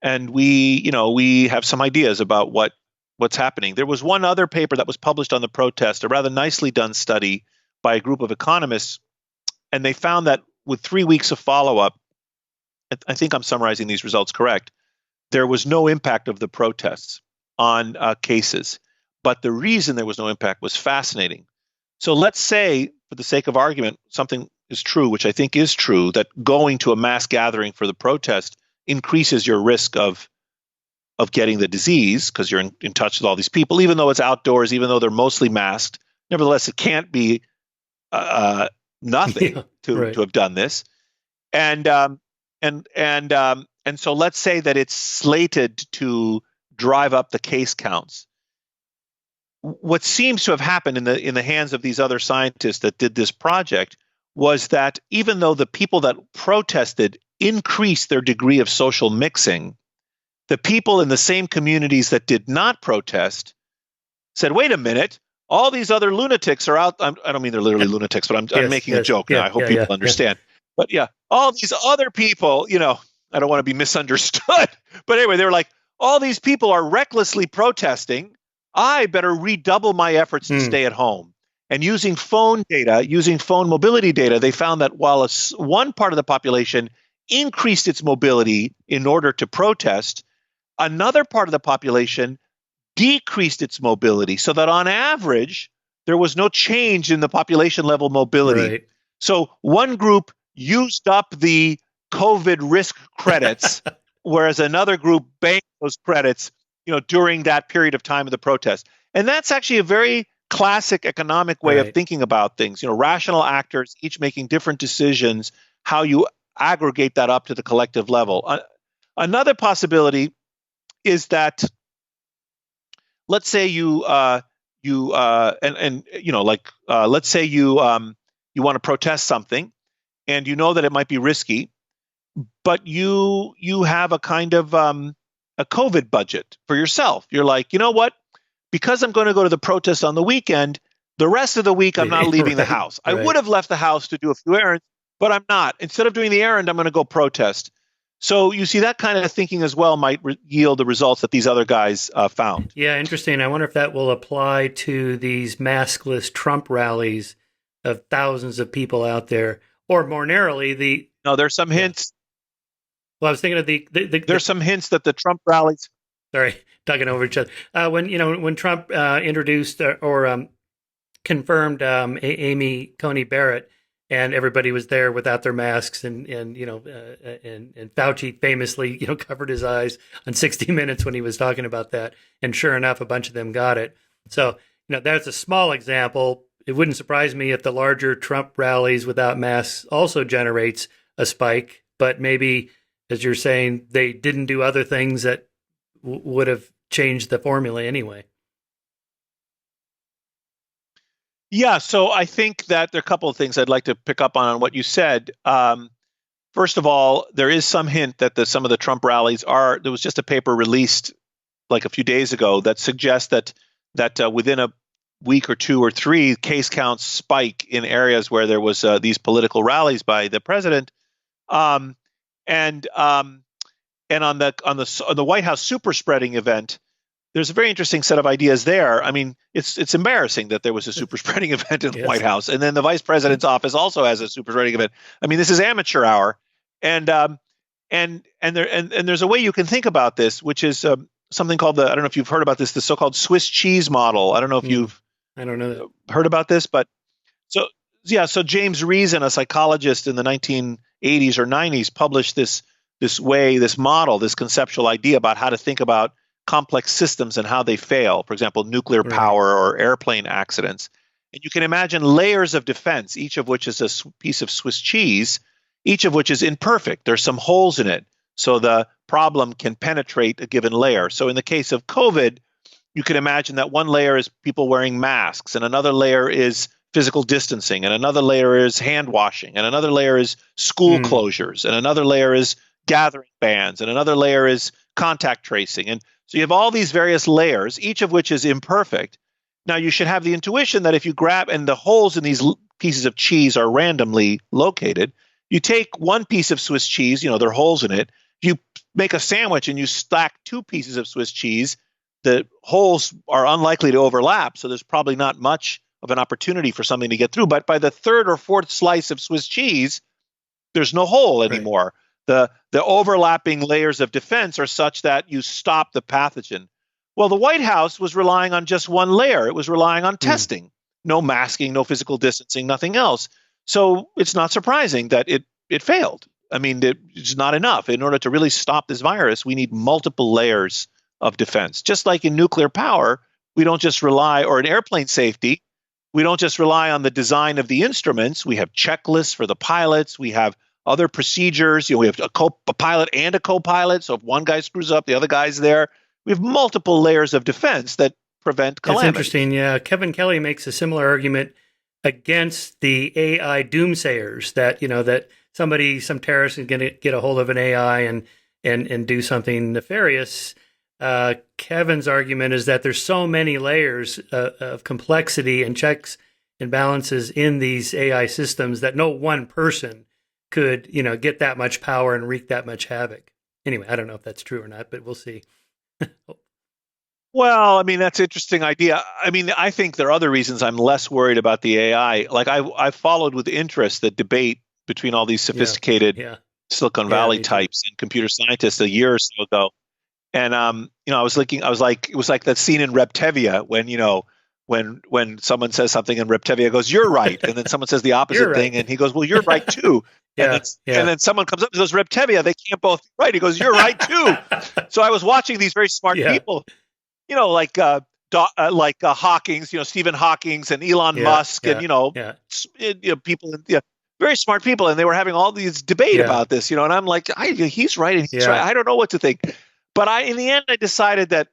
we have some ideas about what's happening. There was one other paper that was published on the protest, a rather nicely done study by a group of economists, and they found that with 3 weeks of follow-up, I think I'm summarizing these results correct, there was no impact of the protests on cases, but the reason there was no impact was fascinating. So let's say, for the sake of argument, something is true, which I think is true, that going to a mass gathering for the protest increases your risk of getting the disease because you're in touch with all these people, even though it's outdoors, even though they're mostly masked. Nevertheless, it can't be nothing to have done this. And so let's say that it's slated to drive up the case counts. What seems to have happened in the hands of these other scientists that did this project was that even though the people that protested increased their degree of social mixing, the people in the same communities that did not protest said, wait a minute, all these other lunatics are out. I don't mean they're literally lunatics, but I'm making a joke now. I hope people understand. But all these other people, I don't want to be misunderstood. But anyway, they were like, all these people are recklessly protesting. I better redouble my efforts to stay at home. And using phone mobility data, they found that while one part of the population increased its mobility in order to protest, another part of the population decreased its mobility, so that on average, there was no change in the population level mobility. Right. So one group used up the COVID risk credits, whereas another group banked those credits, during that period of time of the protest. And that's actually a very classic economic way of thinking about things. Rational actors, each making different decisions, how you aggregate that up to the collective level. Another possibility is that, let's say let's say you want to protest something, and you know that it might be risky, but you have a kind of a COVID budget for yourself. You're like, you know what? Because I'm going to go to the protest on the weekend, the rest of the week I'm not leaving the house. I would have left the house to do a few errands, but I'm not. Instead of doing the errand, I'm going to go protest. So you see, that kind of thinking as well might yield the results that these other guys found. Yeah, interesting. I wonder if that will apply to these maskless Trump rallies of thousands of people out there, or more narrowly, No, there's some hints. Well, I was thinking of there's some hints that the Trump rallies. Sorry, talking over each other. When Trump introduced or confirmed Amy Coney Barrett, and everybody was there without their masks, and Fauci famously covered his eyes on 60 Minutes when he was talking about that, and sure enough, a bunch of them got it. So that's a small example. It wouldn't surprise me if the larger Trump rallies without masks also generates a spike, but maybe, as you're saying, they didn't do other things that would have changed the formula anyway. Yeah, so I think that there are a couple of things I'd like to pick up on what you said. First of all, there is some hint that some of the Trump rallies are. There was just a paper released like a few days ago that suggests that within a week or two or three, case counts spike in areas where there was these political rallies by the president. Um, and and on the White House super spreading event, there's a very interesting set of ideas there. I mean, it's embarrassing that there was a super spreading event in the Yes. White House, and then the vice president's office also has a super spreading event. I mean, this is amateur hour, and there's a way you can think about this, which is something called I don't know if you've heard about this, the so-called Swiss cheese model. I don't know if you've I don't know that. heard about this, but so yeah, so James Reason, a psychologist in the 1980s or 90s, published this model, this conceptual idea about how to think about complex systems and how they fail. For example, nuclear Right. power or airplane accidents. And you can imagine layers of defense, each of which is a piece of Swiss cheese, each of which is imperfect. There's some holes in it, so the problem can penetrate a given layer. So in the case of COVID, you can imagine that one layer is people wearing masks, and another layer is physical distancing, and another layer is hand washing, and another layer is school closures, and another layer is gathering bans, and another layer is contact tracing. And so you have all these various layers, each of which is imperfect. Now you should have the intuition that if you grab, and the holes in these pieces of cheese are randomly located, you take one piece of Swiss cheese, there are holes in it, you make a sandwich and you stack two pieces of Swiss cheese, the holes are unlikely to overlap, so there's probably not much of an opportunity for something to get through. But by the third or fourth slice of Swiss cheese, there's no hole anymore. Right. The overlapping layers of defense are such that you stop the pathogen. Well, the White House was relying on just one layer. It was relying on testing, no masking, no physical distancing, nothing else. So it's not surprising that it failed. I mean, it's not enough. In order to really stop this virus, we need multiple layers of defense. Just like in nuclear power, we don't just rely, or in airplane safety, we don't just rely on the design of the instruments. We have checklists for the pilots. We have other procedures. We have a pilot and a co-pilot. So if one guy screws up, the other guy's there. We have multiple layers of defense that prevent calamity. That's interesting. Yeah, Kevin Kelly makes a similar argument against the AI doomsayers that that some terrorist is going to get a hold of an AI and do something nefarious. Kevin's argument is that there's so many layers of complexity and checks and balances in these AI systems that no one person could, get that much power and wreak that much havoc. Anyway, I don't know if that's true or not, but we'll see. Well, I mean, that's an interesting idea. I mean, I think there are other reasons I'm less worried about the AI. Like I followed with interest the debate between all these sophisticated Silicon Valley types and computer scientists a year or so ago. And I was it was like that scene in Reptevia when someone says something and Reptevia goes, "You're right," and then someone says the opposite thing, and he goes, "Well, you're right too." And then someone comes up and goes, "Reptevia, they can't both be right." He goes, "You're right too." So I was watching these very smart people, like Hawking's, Stephen Hawking's and Elon Musk, and people, very smart people, and they were having all these debate about this, and I'm like, he's right and he's right. I don't know what to think. But in the end, I decided that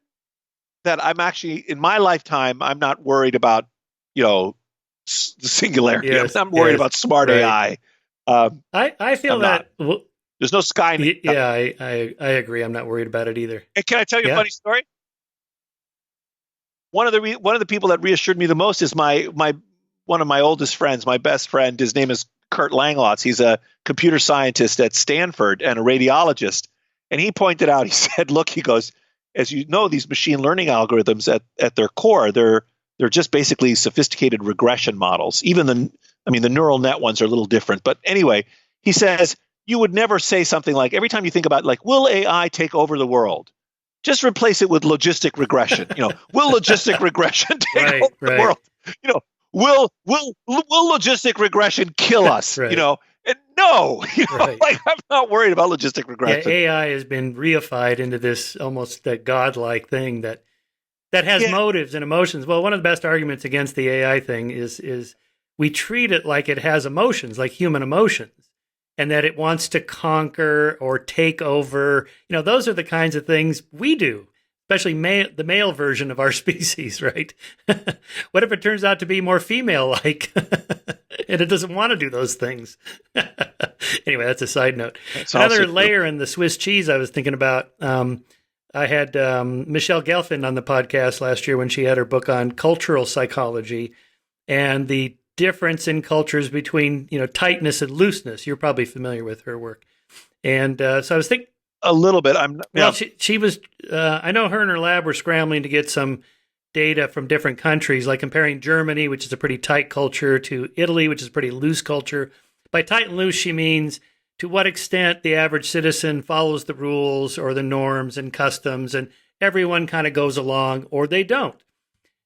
I'm actually, in my lifetime, I'm not worried about, the singularity. Yes, I'm worried about smart AI. I feel that there's no Skynet. I agree. I'm not worried about it either. And can I tell you a funny story? One of the people that reassured me the most is one of my oldest friends, my best friend. His name is Kurt Langlotz. He's a computer scientist at Stanford and a radiologist. And he pointed out, he said, look, he goes, as you know, these machine learning algorithms at their core, they're just basically sophisticated regression models. Even the neural net ones are a little different. But anyway, he says, you would never say something like, every time you think about will AI take over the world? Just replace it with logistic regression. Will logistic regression take over the world? Will logistic regression kill us? And no, I'm not worried about logistic regression. AI has been reified into this almost godlike thing that has motives and emotions. Well, one of the best arguments against the AI thing is we treat it like it has emotions, like human emotions, and that it wants to conquer or take over. Those are the kinds of things we do. especially the male version of our species, right? What if it turns out to be more female-like and it doesn't want to do those things? Anyway, that's a side note. That's Another layer in the Swiss cheese I was thinking about, I had Michelle Gelfand on the podcast last year when she had her book on cultural psychology and the difference in cultures between, tightness and looseness. You're probably familiar with her work. And so I was thinking, a little bit. Well, she was. I know her and her lab were scrambling to get some data from different countries, like comparing Germany, which is a pretty tight culture, to Italy, which is a pretty loose culture. By tight and loose, she means to what extent the average citizen follows the rules or the norms and customs, and everyone kind of goes along or they don't.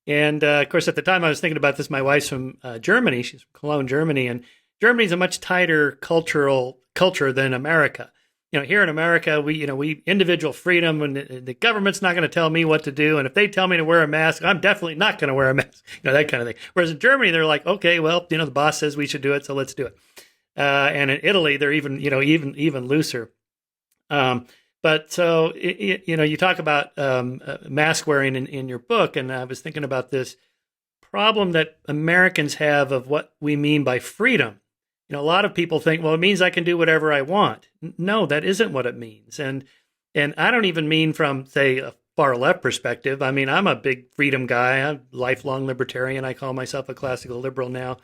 And of course, at the time I was thinking about this, my wife's from Germany. She's from Cologne, Germany, and Germany's a much tighter culture than America. Here in America, we individual freedom, and the government's not going to tell me what to do. And if they tell me to wear a mask, I'm definitely not going to wear a mask. That kind of thing. Whereas in Germany, they're like, okay, well, the boss says we should do it, so let's do it. And in Italy, they're even looser. But so you talk about mask wearing in your book, and I was thinking about this problem that Americans have of what we mean by freedom. A lot of people think, well, it means I can do whatever I want. No, that isn't what it means. And I don't even mean from, say, a far left perspective. I mean, I'm a big freedom guy. I'm a lifelong libertarian. I call myself a classical liberal now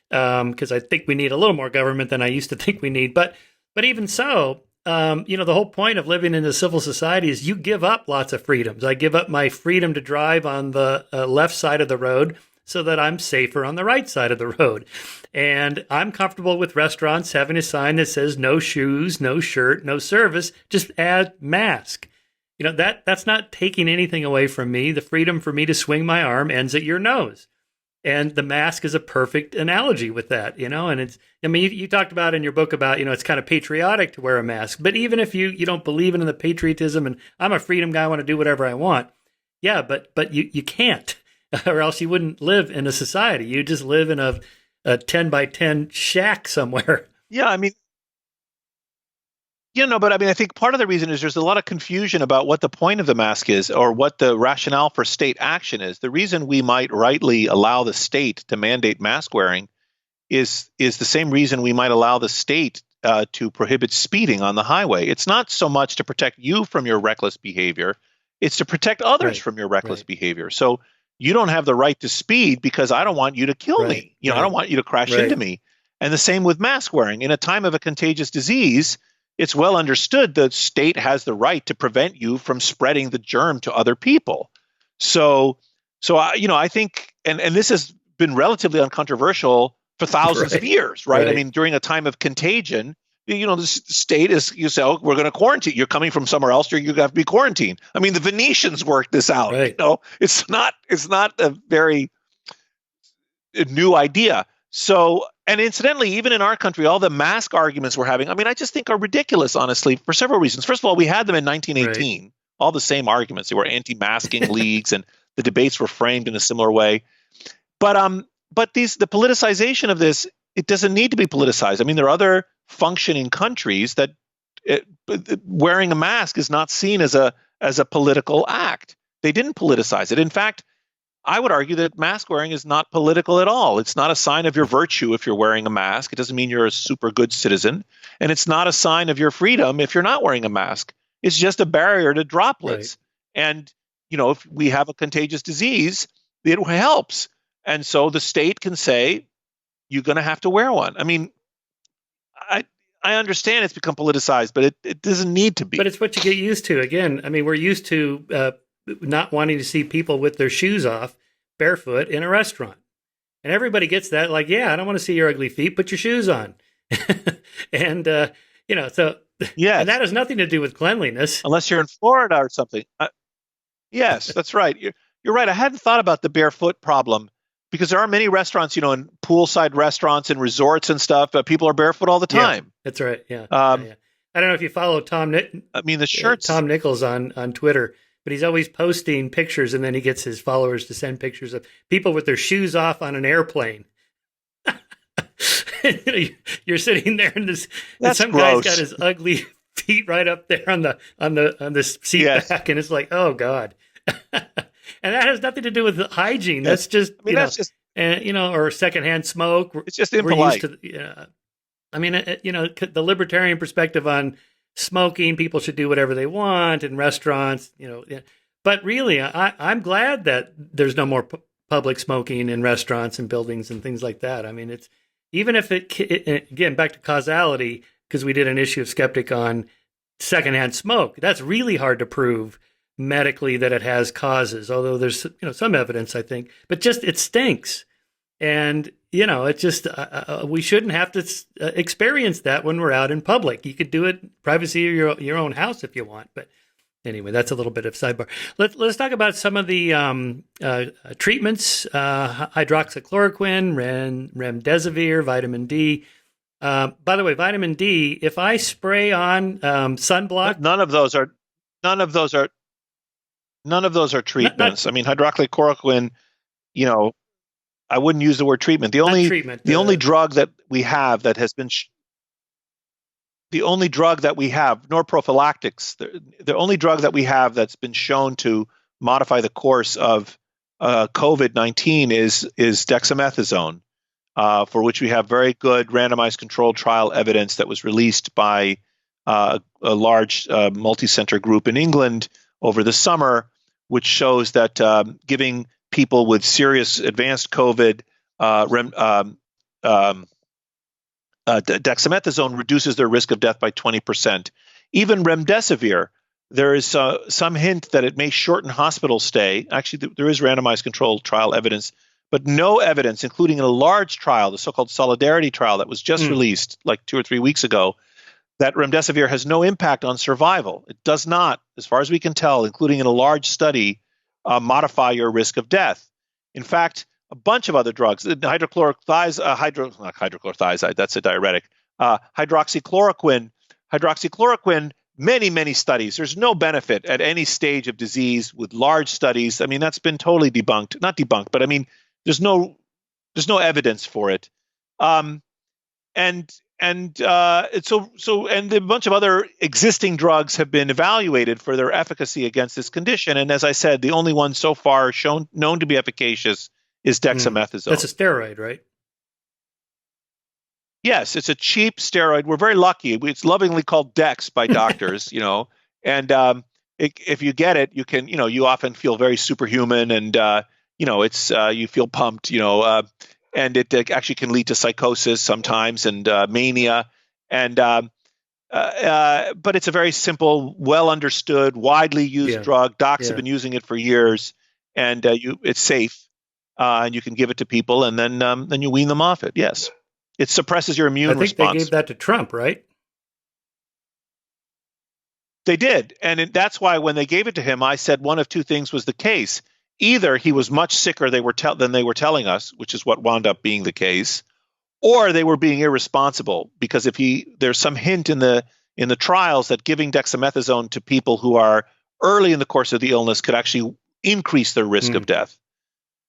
because I think we need a little more government than I used to think we need. But even so, the whole point of living in a civil society is you give up lots of freedoms. I give up my freedom to drive on the left side of the road so that I'm safer on the right side of the road. And I'm comfortable with restaurants having a sign that says no shoes, no shirt, no service, just add mask. That's not taking anything away from me. The freedom for me to swing my arm ends at your nose. And the mask is a perfect analogy with that, and it's, you talked about in your book about, it's kind of patriotic to wear a mask, but even if you don't believe in the patriotism and I'm a freedom guy, I want to do whatever I want. Yeah, but you can't. Or else you wouldn't live in a society. You just live in a 10 by 10 shack somewhere. Yeah, I think part of the reason is there's a lot of confusion about what the point of the mask is or what the rationale for state action is. The reason we might rightly allow the state to mandate mask wearing is the same reason we might allow the state to prohibit speeding on the highway. It's not so much to protect you from your reckless behavior. It's to protect others from your reckless behavior. So you don't have the right to speed because I don't want you to kill me. I don't want you to crash into me. And the same with mask wearing. In a time of a contagious disease, it's well understood the state has the right to prevent you from spreading the germ to other people. So I think, and this has been relatively uncontroversial for thousands of years, right? I mean, during a time of contagion, the state is, you say, oh, we're going to quarantine. You're coming from somewhere else, you have to be quarantined. I mean, the Venetians worked this out. It's not a very new idea. So, and incidentally, even in our country, all the mask arguments we're having, I just think are ridiculous, honestly, for several reasons. First of all, we had them in 1918, all the same arguments. They were anti-masking leagues, and the debates were framed in a similar way. But the politicization of this, it doesn't need to be politicized. There are other functioning countries that wearing a mask is not seen as a political act. They didn't politicize it. In fact, I would argue that mask wearing is not political at all. It's not a sign of your virtue if you're wearing a mask. It doesn't mean you're a super good citizen. And it's not a sign of your freedom if you're not wearing a mask. It's just a barrier to droplets. And, if we have a contagious disease, it helps. And so the state can say, you're going to have to wear one. I understand it's become politicized, but it doesn't need to be. But it's what you get used to. Again, we're used to not wanting to see people with their shoes off barefoot in a restaurant. And everybody gets that, like, yeah, I don't want to see your ugly feet, put your shoes on. And, so, yes. And that has nothing to do with cleanliness. Unless you're in Florida or something. Yes, that's right. You're right. I hadn't thought about the barefoot problem because there are many restaurants, in poolside restaurants and resorts and stuff, people are barefoot all the time. Yeah, that's right. Yeah. I don't know if you follow the shirts. Tom Nichols on Twitter, but he's always posting pictures, and then he gets his followers to send pictures of people with their shoes off on an airplane. You're sitting there, and some gross. guy's got his ugly feet right up there on the seat Yes. back, and it's like, oh God. And that has nothing to do with hygiene. Yes. That's just, I mean, that's just, or secondhand smoke. it's just We're used impolite. to, the libertarian perspective on smoking, people should do whatever they want in restaurants, But really, I'm glad that there's no more public smoking in restaurants and buildings and things like that. I mean, it's even if again, back to causality, because we did an issue of Skeptic on secondhand smoke. That's really hard to prove medically that it has causes, although there's some evidence, I think, but just it stinks. And, it just, we shouldn't have to experience that when we're out in public. You could do it privacy of your own house if you want. But anyway, that's a little bit of sidebar. Let's talk about some of the treatments, hydroxychloroquine, remdesivir, vitamin D. By the way, vitamin D, if I spray on sunblock. None of those are treatments. I mean, hydroxychloroquine, I wouldn't use the word treatment. The only drug that we have that has been nor prophylactics. The only drug that we have that's been shown to modify the course of COVID-19 is dexamethasone, for which we have very good randomized controlled trial evidence that was released by a large multi-center group in England over the summer, which shows that giving people with serious advanced COVID dexamethasone reduces their risk of death by 20%. Even remdesivir, there is some hint that it may shorten hospital stay. Actually, there is randomized controlled trial evidence, but no evidence, including in a large trial, the so-called Solidarity trial that was just released like 2 or 3 weeks ago, that remdesivir has no impact on survival. It does not, as far as we can tell, including in a large study, modify your risk of death. In fact, a bunch of other drugs, hydrochlorothiazide, that's a diuretic, hydroxychloroquine, many studies. There's no benefit at any stage of disease with large studies. I mean, that's been totally debunked. Not debunked, but I mean, there's no evidence for it. And a bunch of other existing drugs have been evaluated for their efficacy against this condition. And as I said, the only one so far known to be efficacious is dexamethasone. That's a steroid, right? Yes, it's a cheap steroid. We're very lucky. It's lovingly called Dex by doctors, and if you get it, you can, you often feel very superhuman, and it's you feel pumped, and it actually can lead to psychosis sometimes and mania, and but it's a very simple, well understood, widely used drug. Docs have been using it for years, and it's safe, and you can give it to people, and then you wean them off it. Yes. It suppresses your immune response. I think they gave that to Trump, right? They did. And that's why when they gave it to him, I said one of two things was the case. Either he was much sicker than they were telling us, which is what wound up being the case, or they were being irresponsible, because there's some hint in the trials that giving dexamethasone to people who are early in the course of the illness could actually increase their risk of death.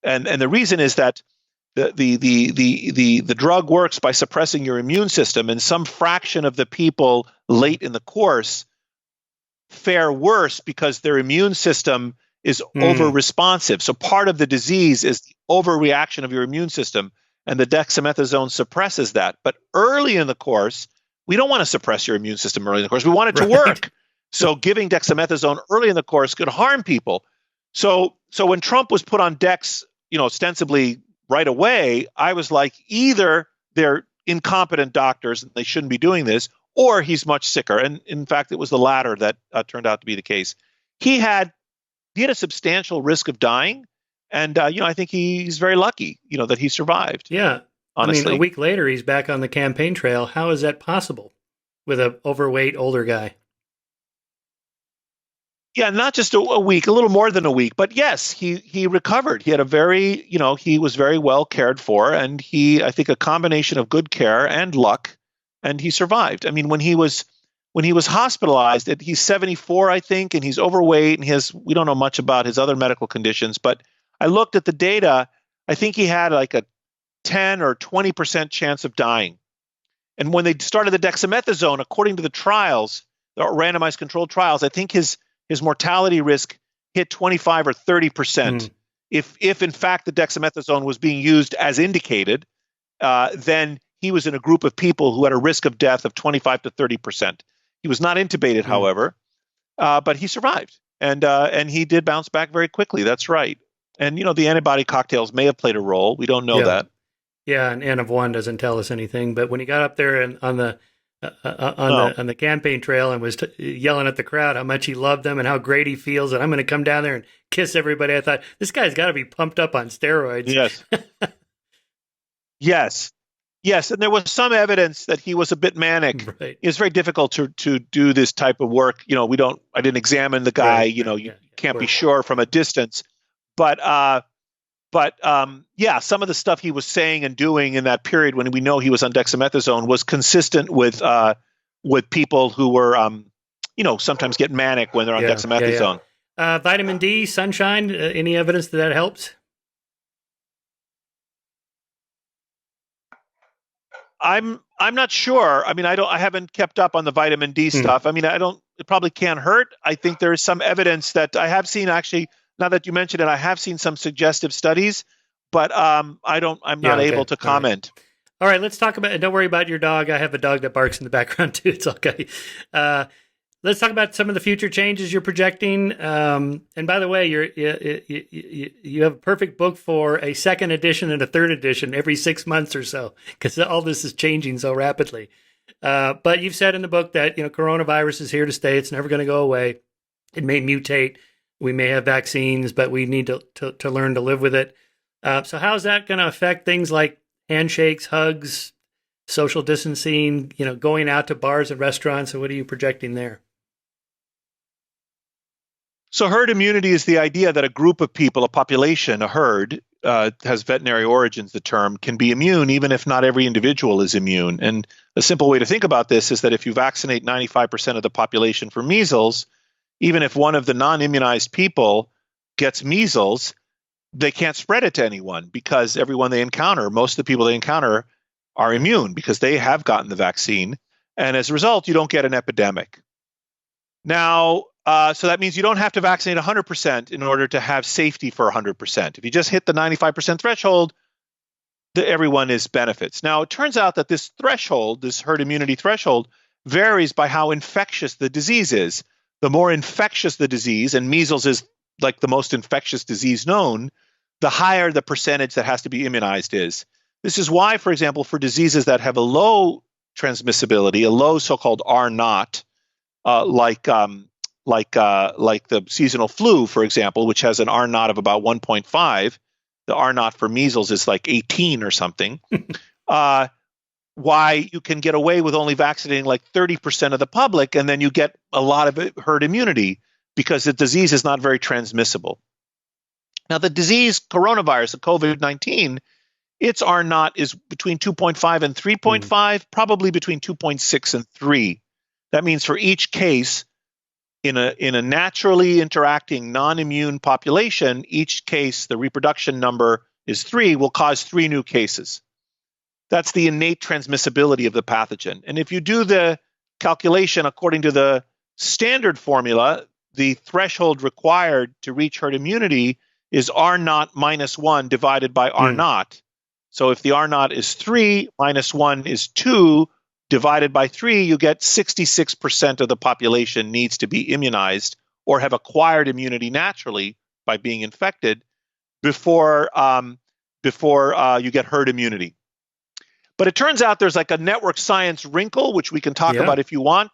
And the reason is that the drug works by suppressing your immune system, and some fraction of the people late in the course fare worse because their immune system is over responsive. So part of the disease is the overreaction of your immune system, and the dexamethasone suppresses that. But early in the course, we don't want to suppress your immune system early in the course. We want it to work. So giving dexamethasone early in the course could harm people. So when Trump was put on Dex, ostensibly right away, I was like, either they're incompetent doctors and they shouldn't be doing this, or he's much sicker. And in fact, it was the latter that turned out to be the case. He had a substantial risk of dying, and I think he's very lucky, that he survived. Yeah, honestly. I mean, a week later, he's back on the campaign trail. How is that possible with an overweight older guy? Yeah, not just a week, a little more than a week, but yes, he recovered. He had he was very well cared for, and I think a combination of good care and luck, and he survived. I mean, when he was hospitalized, he's 74, I think, and he's overweight, and we don't know much about his other medical conditions, but I looked at the data. I think he had like a 10 or 20% chance of dying. And when they started the dexamethasone, according to the trials, the randomized controlled trials, I think his mortality risk hit 25 or 30%. If in fact the dexamethasone was being used as indicated, then he was in a group of people who had a risk of death of 25 to 30%. He was not intubated, however, but he survived, and he did bounce back very quickly. That's right. And the antibody cocktails may have played a role. We don't know that. Yeah, and N of 1 doesn't tell us anything. But when he got up there and on the campaign trail and was yelling at the crowd how much he loved them and how great he feels, and I'm going to come down there and kiss everybody, I thought, this guy's got to be pumped up on steroids. Yes. Yes, and there was some evidence that he was a bit manic. Right. It's very difficult to do this type of work. I didn't examine the guy. Right. You can't be sure from a distance. But some of the stuff he was saying and doing in that period when we know he was on dexamethasone was consistent with people who were, sometimes get manic when they're on dexamethasone. Vitamin D, sunshine, any evidence that helps? I'm not sure. I mean, I haven't kept up on the vitamin D stuff. I mean, it probably can't hurt. I think there is some evidence that I have seen actually. Now that you mentioned it, I have seen some suggestive studies, but I'm not able to comment. All right, let's talk about. Don't worry about your dog. I have a dog that barks in the background too. It's okay. Let's talk about some of the future changes you're projecting. And by the way, you have a perfect book for a second edition and a third edition every 6 months or so, because all this is changing so rapidly. But you've said in the book that coronavirus is here to stay. It's never going to go away. It may mutate. We may have vaccines, but we need to learn to live with it. So how's that going to affect things like handshakes, hugs, social distancing, going out to bars and restaurants? So what are you projecting there? So herd immunity is the idea that a group of people, a population, a herd, has veterinary origins, the term, can be immune even if not every individual is immune. And a simple way to think about this is that if you vaccinate 95% of the population for measles, even if one of the non-immunized people gets measles, they can't spread it to anyone because everyone they encounter, most of the people they encounter are immune because they have gotten the vaccine. And as a result, you don't get an epidemic. Now, so that means you don't have to vaccinate 100% in order to have safety for 100%. If you just hit the 95% threshold, everyone is benefits. Now, it turns out that this threshold, this herd immunity threshold, varies by how infectious the disease is. The more infectious the disease, and measles is like the most infectious disease known, the higher the percentage that has to be immunized is. This is why, for example, for diseases that have a low transmissibility, a low so-called R naught, like the seasonal flu, for example, which has an R naught of about 1.5, the R naught for measles is like 18 or something. Why you can get away with only vaccinating like 30% of the public, and then you get a lot of herd immunity because the disease is not very transmissible. Now, the disease coronavirus, the COVID-19, its R naught is between 2.5 and 3.5, probably between 2.6 and 3. That means for each case in a naturally interacting non-immune population, each case, the reproduction number is 3, will cause 3 new cases. That's the innate transmissibility of the pathogen. And if you do the calculation according to the standard formula, the threshold required to reach herd immunity is R naught minus 1 divided by R naught. So if the R naught is 3, minus 1 is 2, divided by 3, you get 66% of the population needs to be immunized or have acquired immunity naturally by being infected before you get herd immunity. But it turns out there's like a network science wrinkle, which we can talk about if you want.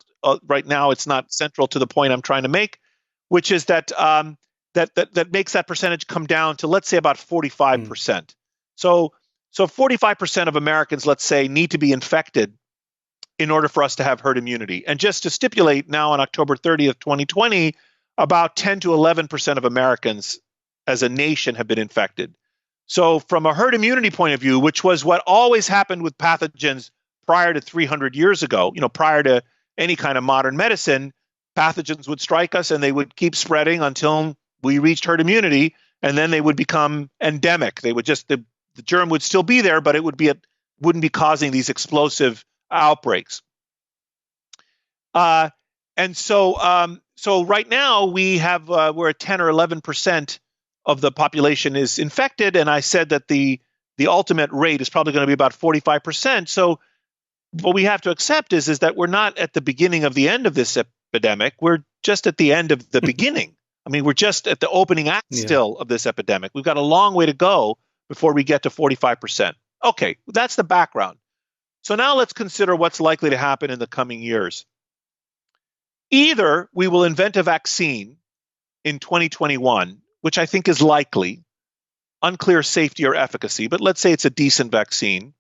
Right now, it's not central to the point I'm trying to make, which is that that makes that percentage come down to, let's say, about 45%. So 45% of Americans, let's say, need to be infected in order for us to have herd immunity. And just to stipulate, now on October 30th, 2020, about 10 to 11% of Americans as a nation have been infected. So from a herd immunity point of view, which was what always happened with pathogens prior to 300 years ago, prior to any kind of modern medicine, pathogens would strike us and they would keep spreading until we reached herd immunity, and then they would become endemic. They would just, the germ would still be there, but it wouldn't be causing these explosive outbreaks. And And so right now we're at 10 or 11% of the population is infected, and I said that the ultimate rate is probably going to be about 45%. So what we have to accept is that we're not at the beginning of the end of this epidemic. We're just at the end of the beginning. I mean, we're just at the opening act still of this epidemic. We've got a long way to go before we get to 45%. Okay, that's the background. So now let's consider what's likely to happen in the coming years. Either we will invent a vaccine in 2021, which I think is likely, unclear safety or efficacy, but let's say it's a decent vaccine.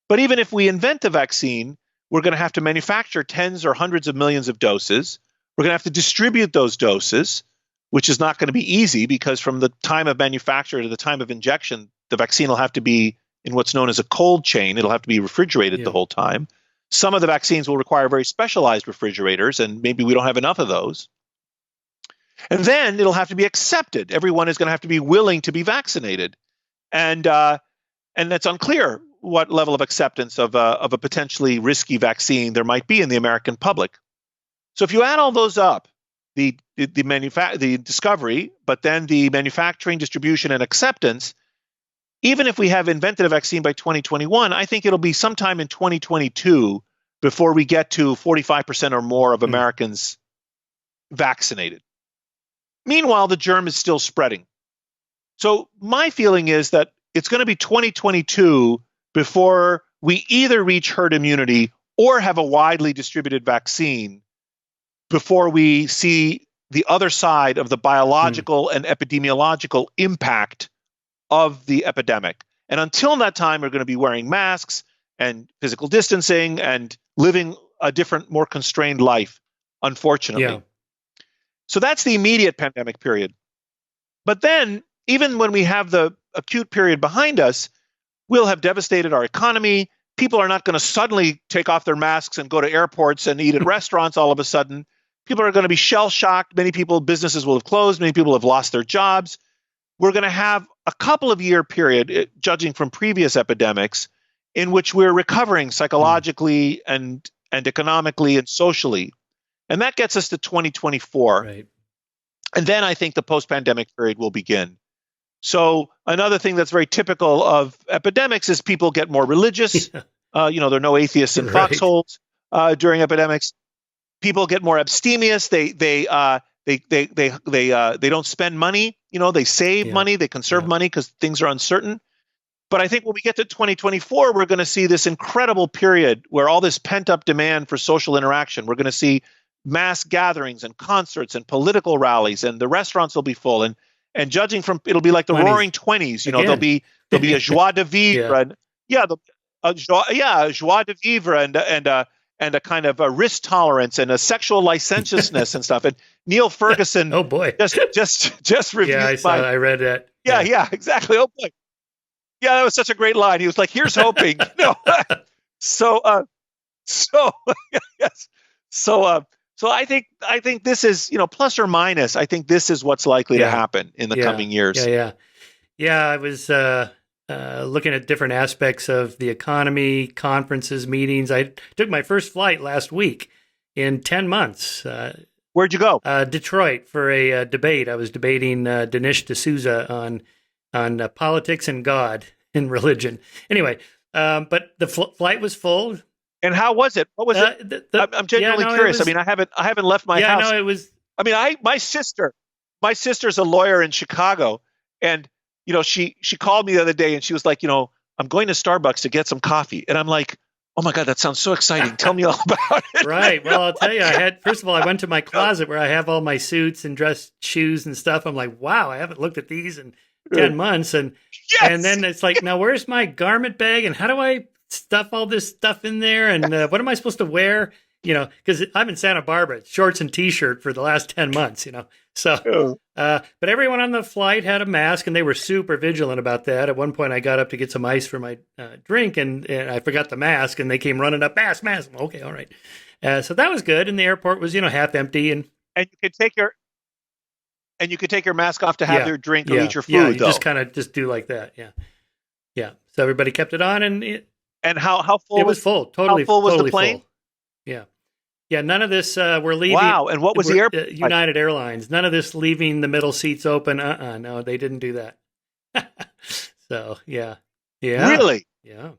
But even if we invent a vaccine, we're going to have to manufacture tens or hundreds of millions of doses. We're going to have to distribute those doses, which is not going to be easy because from the time of manufacture to the time of injection, the vaccine will have to be in what's known as a cold chain. It'll have to be refrigerated the whole time. Some of the vaccines will require very specialized refrigerators, and maybe we don't have enough of those. And then it'll have to be accepted. Everyone is going to have to be willing to be vaccinated. And that's unclear what level of acceptance of a potentially risky vaccine there might be in the American public. So if you add all those up, the discovery, but then the manufacturing, distribution, and acceptance, even if we have invented a vaccine by 2021, I think it'll be sometime in 2022 before we get to 45% or more of Americans vaccinated. Meanwhile, the germ is still spreading. So my feeling is that it's going to be 2022 before we either reach herd immunity or have a widely distributed vaccine before we see the other side of the biological and epidemiological impact of the epidemic. And until that time, we're going to be wearing masks and physical distancing and living a different, more constrained life, unfortunately. Yeah. So that's the immediate pandemic period. But then, even when we have the acute period behind us, we'll have devastated our economy. People are not going to suddenly take off their masks and go to airports and eat at restaurants all of a sudden. People are going to be shell-shocked. Businesses will have closed. Many people have lost their jobs. We're going to have a couple of year period, judging from previous epidemics, in which we're recovering psychologically and economically and socially. And that gets us to 2024. Right. And then I think the post-pandemic period will begin. So another thing that's very typical of epidemics is people get more religious. There are no atheists in foxholes during epidemics. People get more abstemious. They don't spend money. They save money. They conserve money because things are uncertain. But I think when we get to 2024, we're going to see this incredible period where all this pent-up demand for social interaction. We're going to see mass gatherings and concerts and political rallies, and the restaurants will be full. And judging from, it'll be like the Roaring 20s. There'll be a joie de vivre, joie de vivre, and a kind of a risk tolerance and a sexual licentiousness and stuff. And Neil Ferguson, oh boy, just reviewed. I read that. Yeah, exactly. Oh boy, yeah, that was such a great line. He was like, "Here's hoping." Yes. So I think this is, plus or minus. I think this is what's likely to happen in the coming years. Yeah. I was looking at different aspects of the economy, conferences, meetings. I took my first flight last week in 10 months. Where'd you go? Detroit for a debate. I was debating Dinesh D'Souza on politics and God and religion. Anyway, but the flight was full. And how was it? What was it? I'm genuinely curious. I haven't left my house. Yeah, no, it was. My sister's a lawyer in Chicago, and she called me the other day, and she was like, I'm going to Starbucks to get some coffee, and I'm like, oh my God, that sounds so exciting. Tell me all about it. Right. Well, I'll tell you. First of all, I went to my closet where I have all my suits and dress shoes and stuff. I'm like, wow, I haven't looked at these in 10 months, and then it's like, now where's my garment bag, and how do I stuff all this stuff in there, and what am I supposed to wear? Because I'm in Santa Barbara, shorts and t-shirt for the last 10 months, So, but everyone on the flight had a mask, and they were super vigilant about that. At one point, I got up to get some ice for my drink, and I forgot the mask, and they came running up, mask. Okay, all right. So that was good, and the airport was, half empty, and you could take your mask off to have your drink or eat your food. Yeah, you just kind of do like that. Yeah. So everybody kept it on, and how full? It was full. Totally. How full was totally the plane? Full. Yeah. Yeah, none of this. We're leaving. Wow. And what was the airport like? United Airlines. None of this leaving the middle seats open. No, they didn't do that. So yeah, yeah, Really? yeah.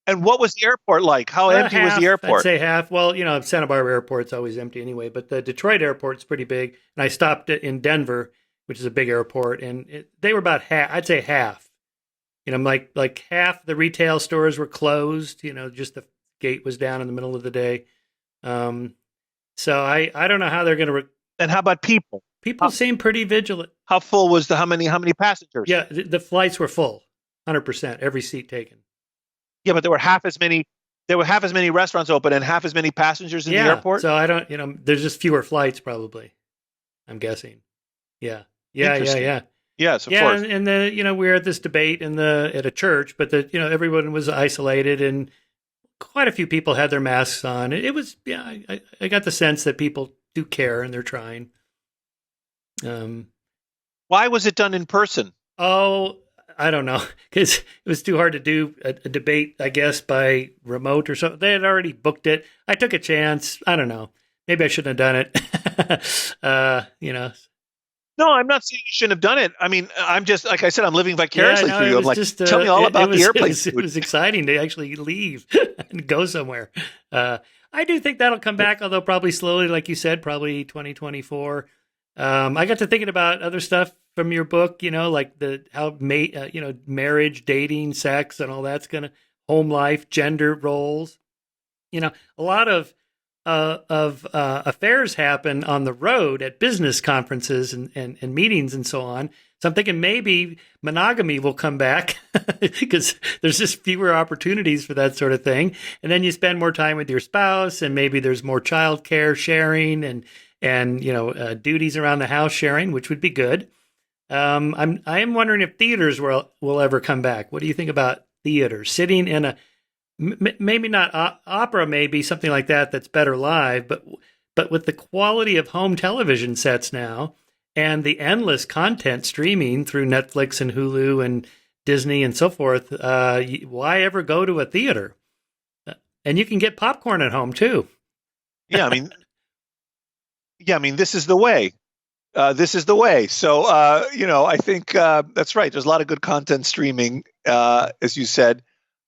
And what was the airport like? How empty was the Half. I'd airport? say half. Well, Santa Barbara Airport's always empty anyway, but the Detroit Airport's pretty big. And I stopped in Denver, which is a big airport, and they were about half. I'd say half. Like half the retail stores were closed. Just the gate was down in the middle of the day. So I don't know how they're going to. And how about people? People seem pretty vigilant. How full was how many passengers? Yeah, the flights were full, 100%, every seat taken. Yeah, but there were half as many restaurants open and half as many passengers in the airport. So I don't, there's just fewer flights probably, I'm guessing. Yeah. Yeah. Yes, of course. And we were at this debate at a church, but everyone was isolated and quite a few people had their masks on. It was, I got the sense that people do care and they're trying. Why was it done in person? Oh, I don't know, because it was too hard to do a debate, I guess, by remote or something. They had already booked it. I took a chance. I don't know. Maybe I shouldn't have done it. No, I'm not saying you shouldn't have done it. I mean, I'm just, like I said, I'm living vicariously through you. I'm like, tell me all about the airplane food. It was exciting to actually leave and go somewhere. I do think that'll come back, although probably slowly, like you said, probably 2024. I got to thinking about other stuff from your book, like how marriage, dating, sex, and all that's home life, gender roles. A lot of affairs happen on the road at business conferences and meetings and so on. So I'm thinking maybe monogamy will come back because there's just fewer opportunities for that sort of thing. And then you spend more time with your spouse, and maybe there's more childcare sharing and duties around the house sharing, which would be good. I am wondering if theaters will ever come back. What do you think about theaters? Sitting in a maybe not opera, maybe something like that that's better live, but with the quality of home television sets now and the endless content streaming through Netflix and Hulu and Disney and so forth, why ever go to a theater? And you can get popcorn at home too. Yeah, I mean, this is the way. This is the way. So, I think that's right. There's a lot of good content streaming, as you said.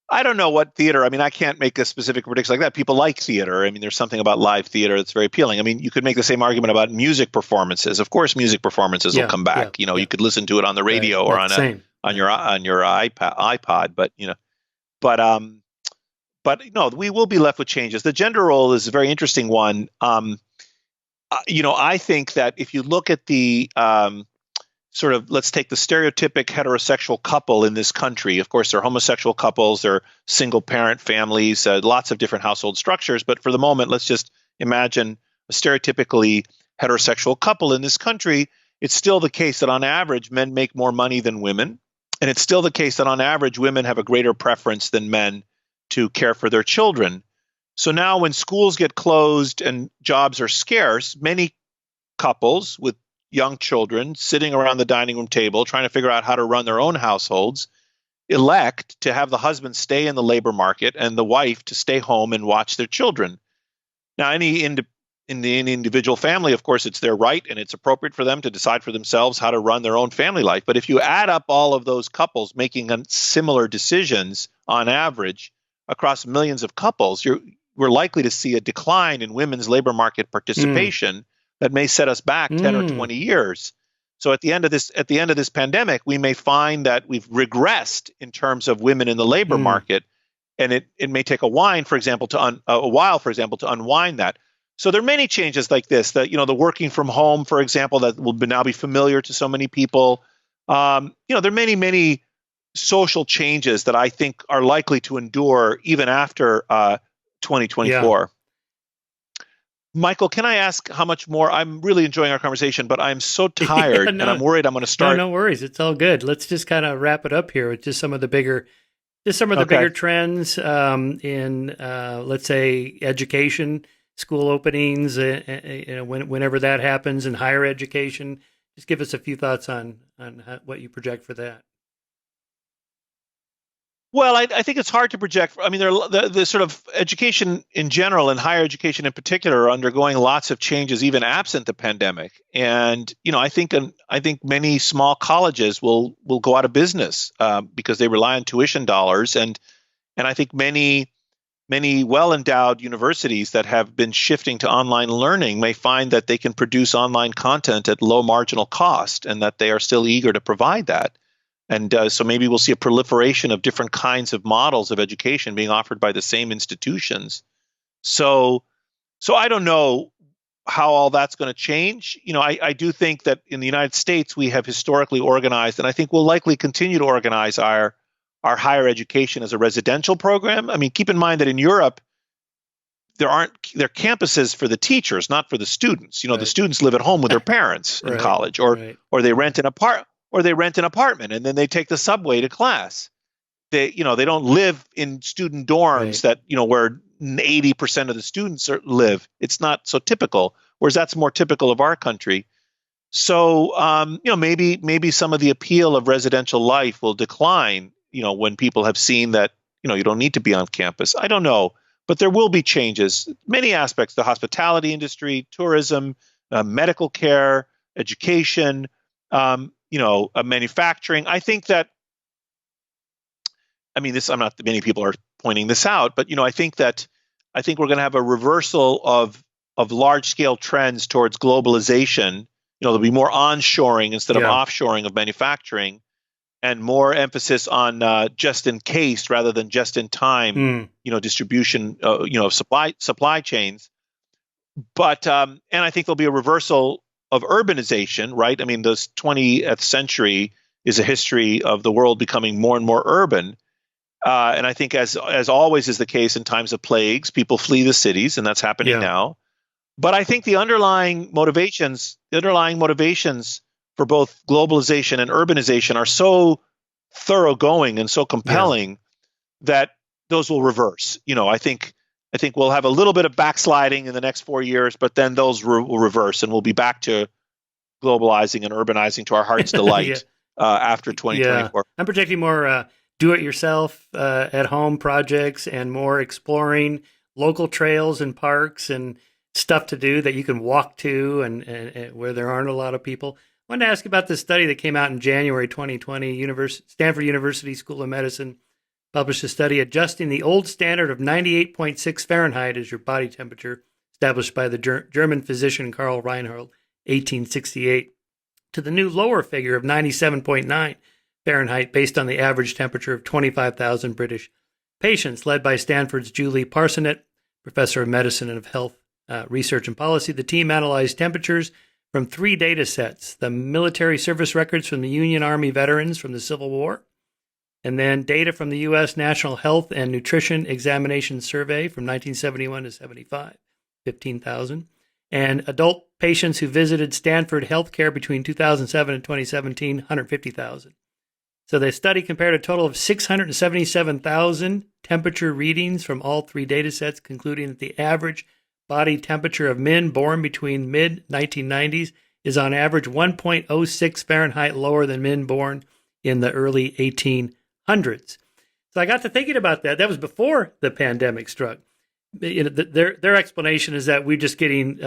I don't know what theater. I mean, I can't make a specific prediction like that. People like theater. I mean, there's something about live theater that's very appealing. I mean, you could make the same argument about music performances. Of course, music performances will come back. You could listen to it on the radio or on your iPod. But no, we will be left with changes. The gender role is a very interesting one. I think that if you look at the let's take the stereotypic heterosexual couple in this country. Of course, there are homosexual couples, there are single parent families, lots of different household structures. But for the moment, let's just imagine a stereotypically heterosexual couple in this country. It's still the case that on average, men make more money than women. And it's still the case that on average, women have a greater preference than men to care for their children. So now when schools get closed and jobs are scarce, many couples with young children sitting around the dining room table trying to figure out how to run their own households elect to have the husband stay in the labor market and the wife to stay home and watch their children. Now, in the individual family, of course, it's their right and it's appropriate for them to decide for themselves how to run their own family life. But if you add up all of those couples making similar decisions on average across millions of couples, we're likely to see a decline in women's labor market participation that may set us back 10 or 20 years. So at the end of this pandemic, we may find that we've regressed in terms of women in the labor market, and it may take a while, for example, to unwind that. So there are many changes like this. That the working from home, for example, that will now be familiar to so many people. There are many social changes that I think are likely to endure even after 2024. Yeah. Michael, can I ask how much more? I'm really enjoying our conversation, but I'm so tired and I'm worried I'm going to start. No worries. It's all good. Let's just kind of wrap it up here with just some of the bigger trends in, let's say, education, school openings, whenever that happens, in higher education. Just give us a few thoughts on what you project for that. Well, I think it's hard to project. I mean, the sort of education in general and higher education in particular are undergoing lots of changes, even absent the pandemic. And I think many small colleges will go out of business because they rely on tuition dollars, and I think many well-endowed universities that have been shifting to online learning may find that they can produce online content at low marginal cost, and that they are still eager to provide that. And so maybe we'll see a proliferation of different kinds of models of education being offered by the same institutions. So, so I don't know how all that's going to change. I do think that in the United States we have historically organized, and I think we'll likely continue to organize our higher education as a residential program. I mean, keep in mind that in Europe there are campuses for the teachers, not for the students. The Right. students live at home with their parents in Right. college, or Right. or they rent an apartment and then they take the subway to class. They don't live in student dorms Right. that where 80% of the students live. It's not so typical, whereas that's more typical of our country. So maybe some of the appeal of residential life will decline. When people have seen that you don't need to be on campus. I don't know, but there will be changes. Many aspects: the hospitality industry, tourism, medical care, education, manufacturing. I think that. I mean, this. I'm not. Many people are pointing this out, but I think we're going to have a reversal of large scale trends towards globalization. There'll be more onshoring instead of Yeah. offshoring of manufacturing, and more emphasis on just in case rather than just in time. Hmm. Distribution. Of supply chains. But and I think there'll be a reversal of urbanization. Right. I mean, this 20th century is a history of the world becoming more and more urban. And I think, as always is the case in times of plagues, people flee the cities, and that's happening Yeah. now. But I think the underlying motivations for both globalization and urbanization are so thoroughgoing and so Yeah. compelling that those will reverse. I think we'll have a little bit of backsliding in the next 4 years, but then those will reverse, and we'll be back to globalizing and urbanizing to our heart's Yeah. delight after Yeah. 2024. I'm projecting more do-it-yourself at-home projects and more exploring local trails and parks and stuff to do that you can walk to and where there aren't a lot of people. I wanted to ask about this study that came out in January 2020. Stanford University School of Medicine published a study adjusting the old standard of 98.6 Fahrenheit as your body temperature, established by the German physician Karl Reinhold, 1868, to the new lower figure of 97.9 Fahrenheit based on the average temperature of 25,000 British patients, led by Stanford's Julie Parsonett, professor of medicine and of health research and policy. The team analyzed temperatures from 3 data sets: the military service records from the Union Army veterans from the Civil War, and then data from the U.S. National Health and Nutrition Examination Survey from 1971 to 75, 15,000, and adult patients who visited Stanford Healthcare between 2007 and 2017, 150,000. So the study compared a total of 677,000 temperature readings from all 3 data sets, concluding that the average body temperature of men born between mid-1990s is on average 1.06 Fahrenheit lower than men born in the early 1800s. So I got to thinking about that. That was before the pandemic struck. Their explanation is that we're just getting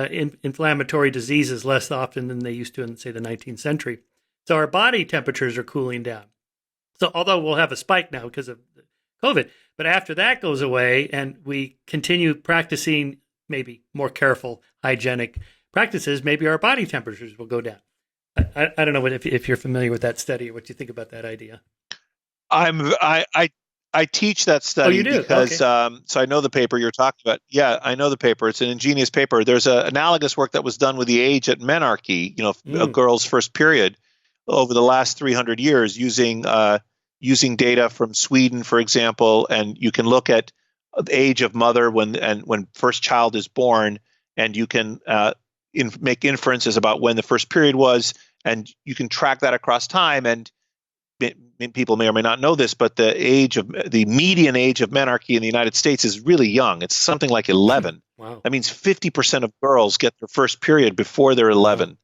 inflammatory diseases less often than they used to in, say, the 19th century. So our body temperatures are cooling down. So although we'll have a spike now because of COVID, but after that goes away and we continue practicing maybe more careful hygienic practices, maybe our body temperatures will go down. I don't know if you're familiar with that study or what you think about that idea. I teach that Oh, study you do? because Okay. so I know the paper you're talking about. Yeah, I know the paper. It's an ingenious paper. There's an analogous work that was done with the age at menarche, a girl's first period, over the last 300 years, using data from Sweden, for example, and you can look at the age of mother when first child is born, and you can make inferences about when the first period was, and you can track that across time. And people may or may not know this, but the median age of menarche in the United States is really young. It's something like 11. Wow. That means 50% of girls get their first period before they're 11. Wow.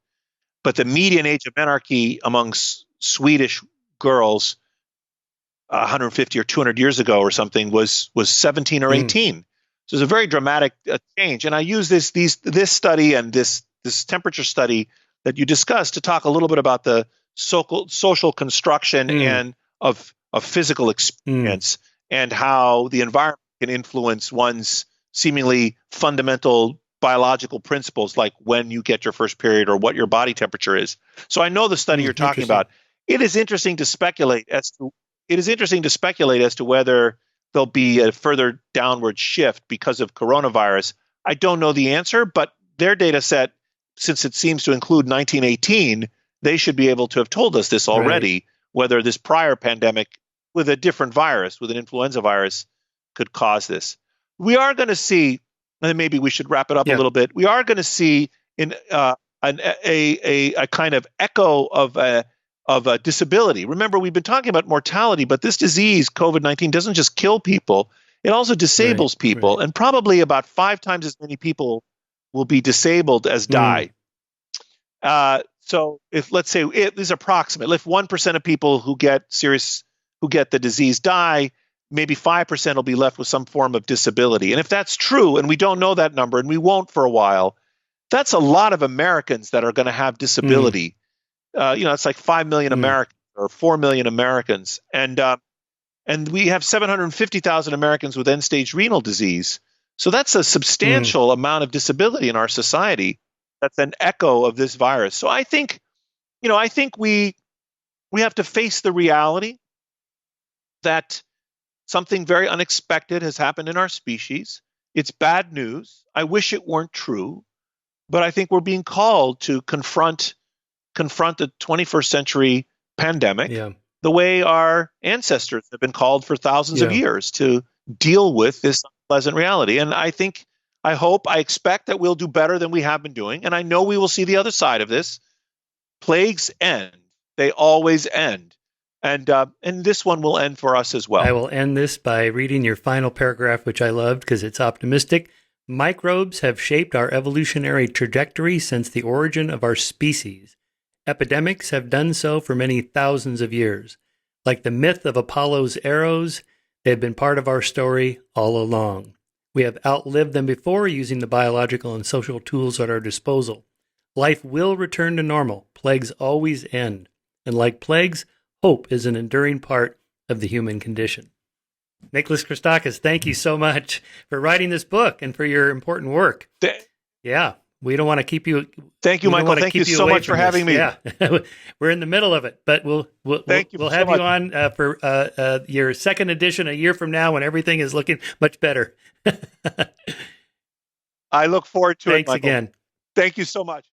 But the median age of menarche among Swedish girls 150 or 200 years ago or something was 17 or 18. So it's a very dramatic change. And I use this study and this temperature study that you discussed to talk a little bit about the social construction and of physical experience and how the environment can influence one's seemingly fundamental biological principles, like when you get your first period or what your body temperature is. So I know the study you're talking about. It is interesting to speculate as to whether there'll be a further downward shift because of coronavirus. I don't know the answer, but their data set, since it seems to include 1918, they should be able to have told us this already, whether this prior pandemic with a different virus, with an influenza virus, could cause this. We are going to see, and maybe we should wrap it up a little bit. We are going to see in a kind of echo of a disability. Remember, we've been talking about mortality, but this disease, COVID-19, doesn't just kill people; it also disables people, and probably about 5 times as many people will be disabled as die. So, if let's say it is approximate, if 1% of people who get the disease die, maybe 5% will be left with some form of disability. And if that's true, and we don't know that number, and we won't for a while, that's a lot of Americans that are going to have disability. It's like 5 million Americans or 4 million Americans. And we have 750,000 Americans with end-stage renal disease. So that's a substantial amount of disability in our society. That's an echo of this virus. So I think we have to face the reality that something very unexpected has happened in our species. It's bad news. I wish it weren't true, but I think we're being called to confront the 21st century pandemic the way our ancestors have been called for thousands of years to deal with this unpleasant reality. And I expect that we'll do better than we have been doing. And I know we will see the other side of this. Plagues end. They always end. And this one will end for us as well. I will end this by reading your final paragraph, which I loved because it's optimistic. Microbes have shaped our evolutionary trajectory since the origin of our species. Epidemics have done so for many thousands of years. Like the myth of Apollo's arrows, they have been part of our story all along. We have outlived them before using the biological and social tools at our disposal. Life will return to normal. Plagues always end. And like plagues, hope is an enduring part of the human condition. Nicholas Christakis, thank you so much for writing this book and for your important work. We don't want to keep you. Thank you, Michael. Thank you so much for having me. Yeah, we're in the middle of it, but we'll have you on for your second edition a year from now when everything is looking much better. I look forward to it, Michael. Thanks again. Thank you so much.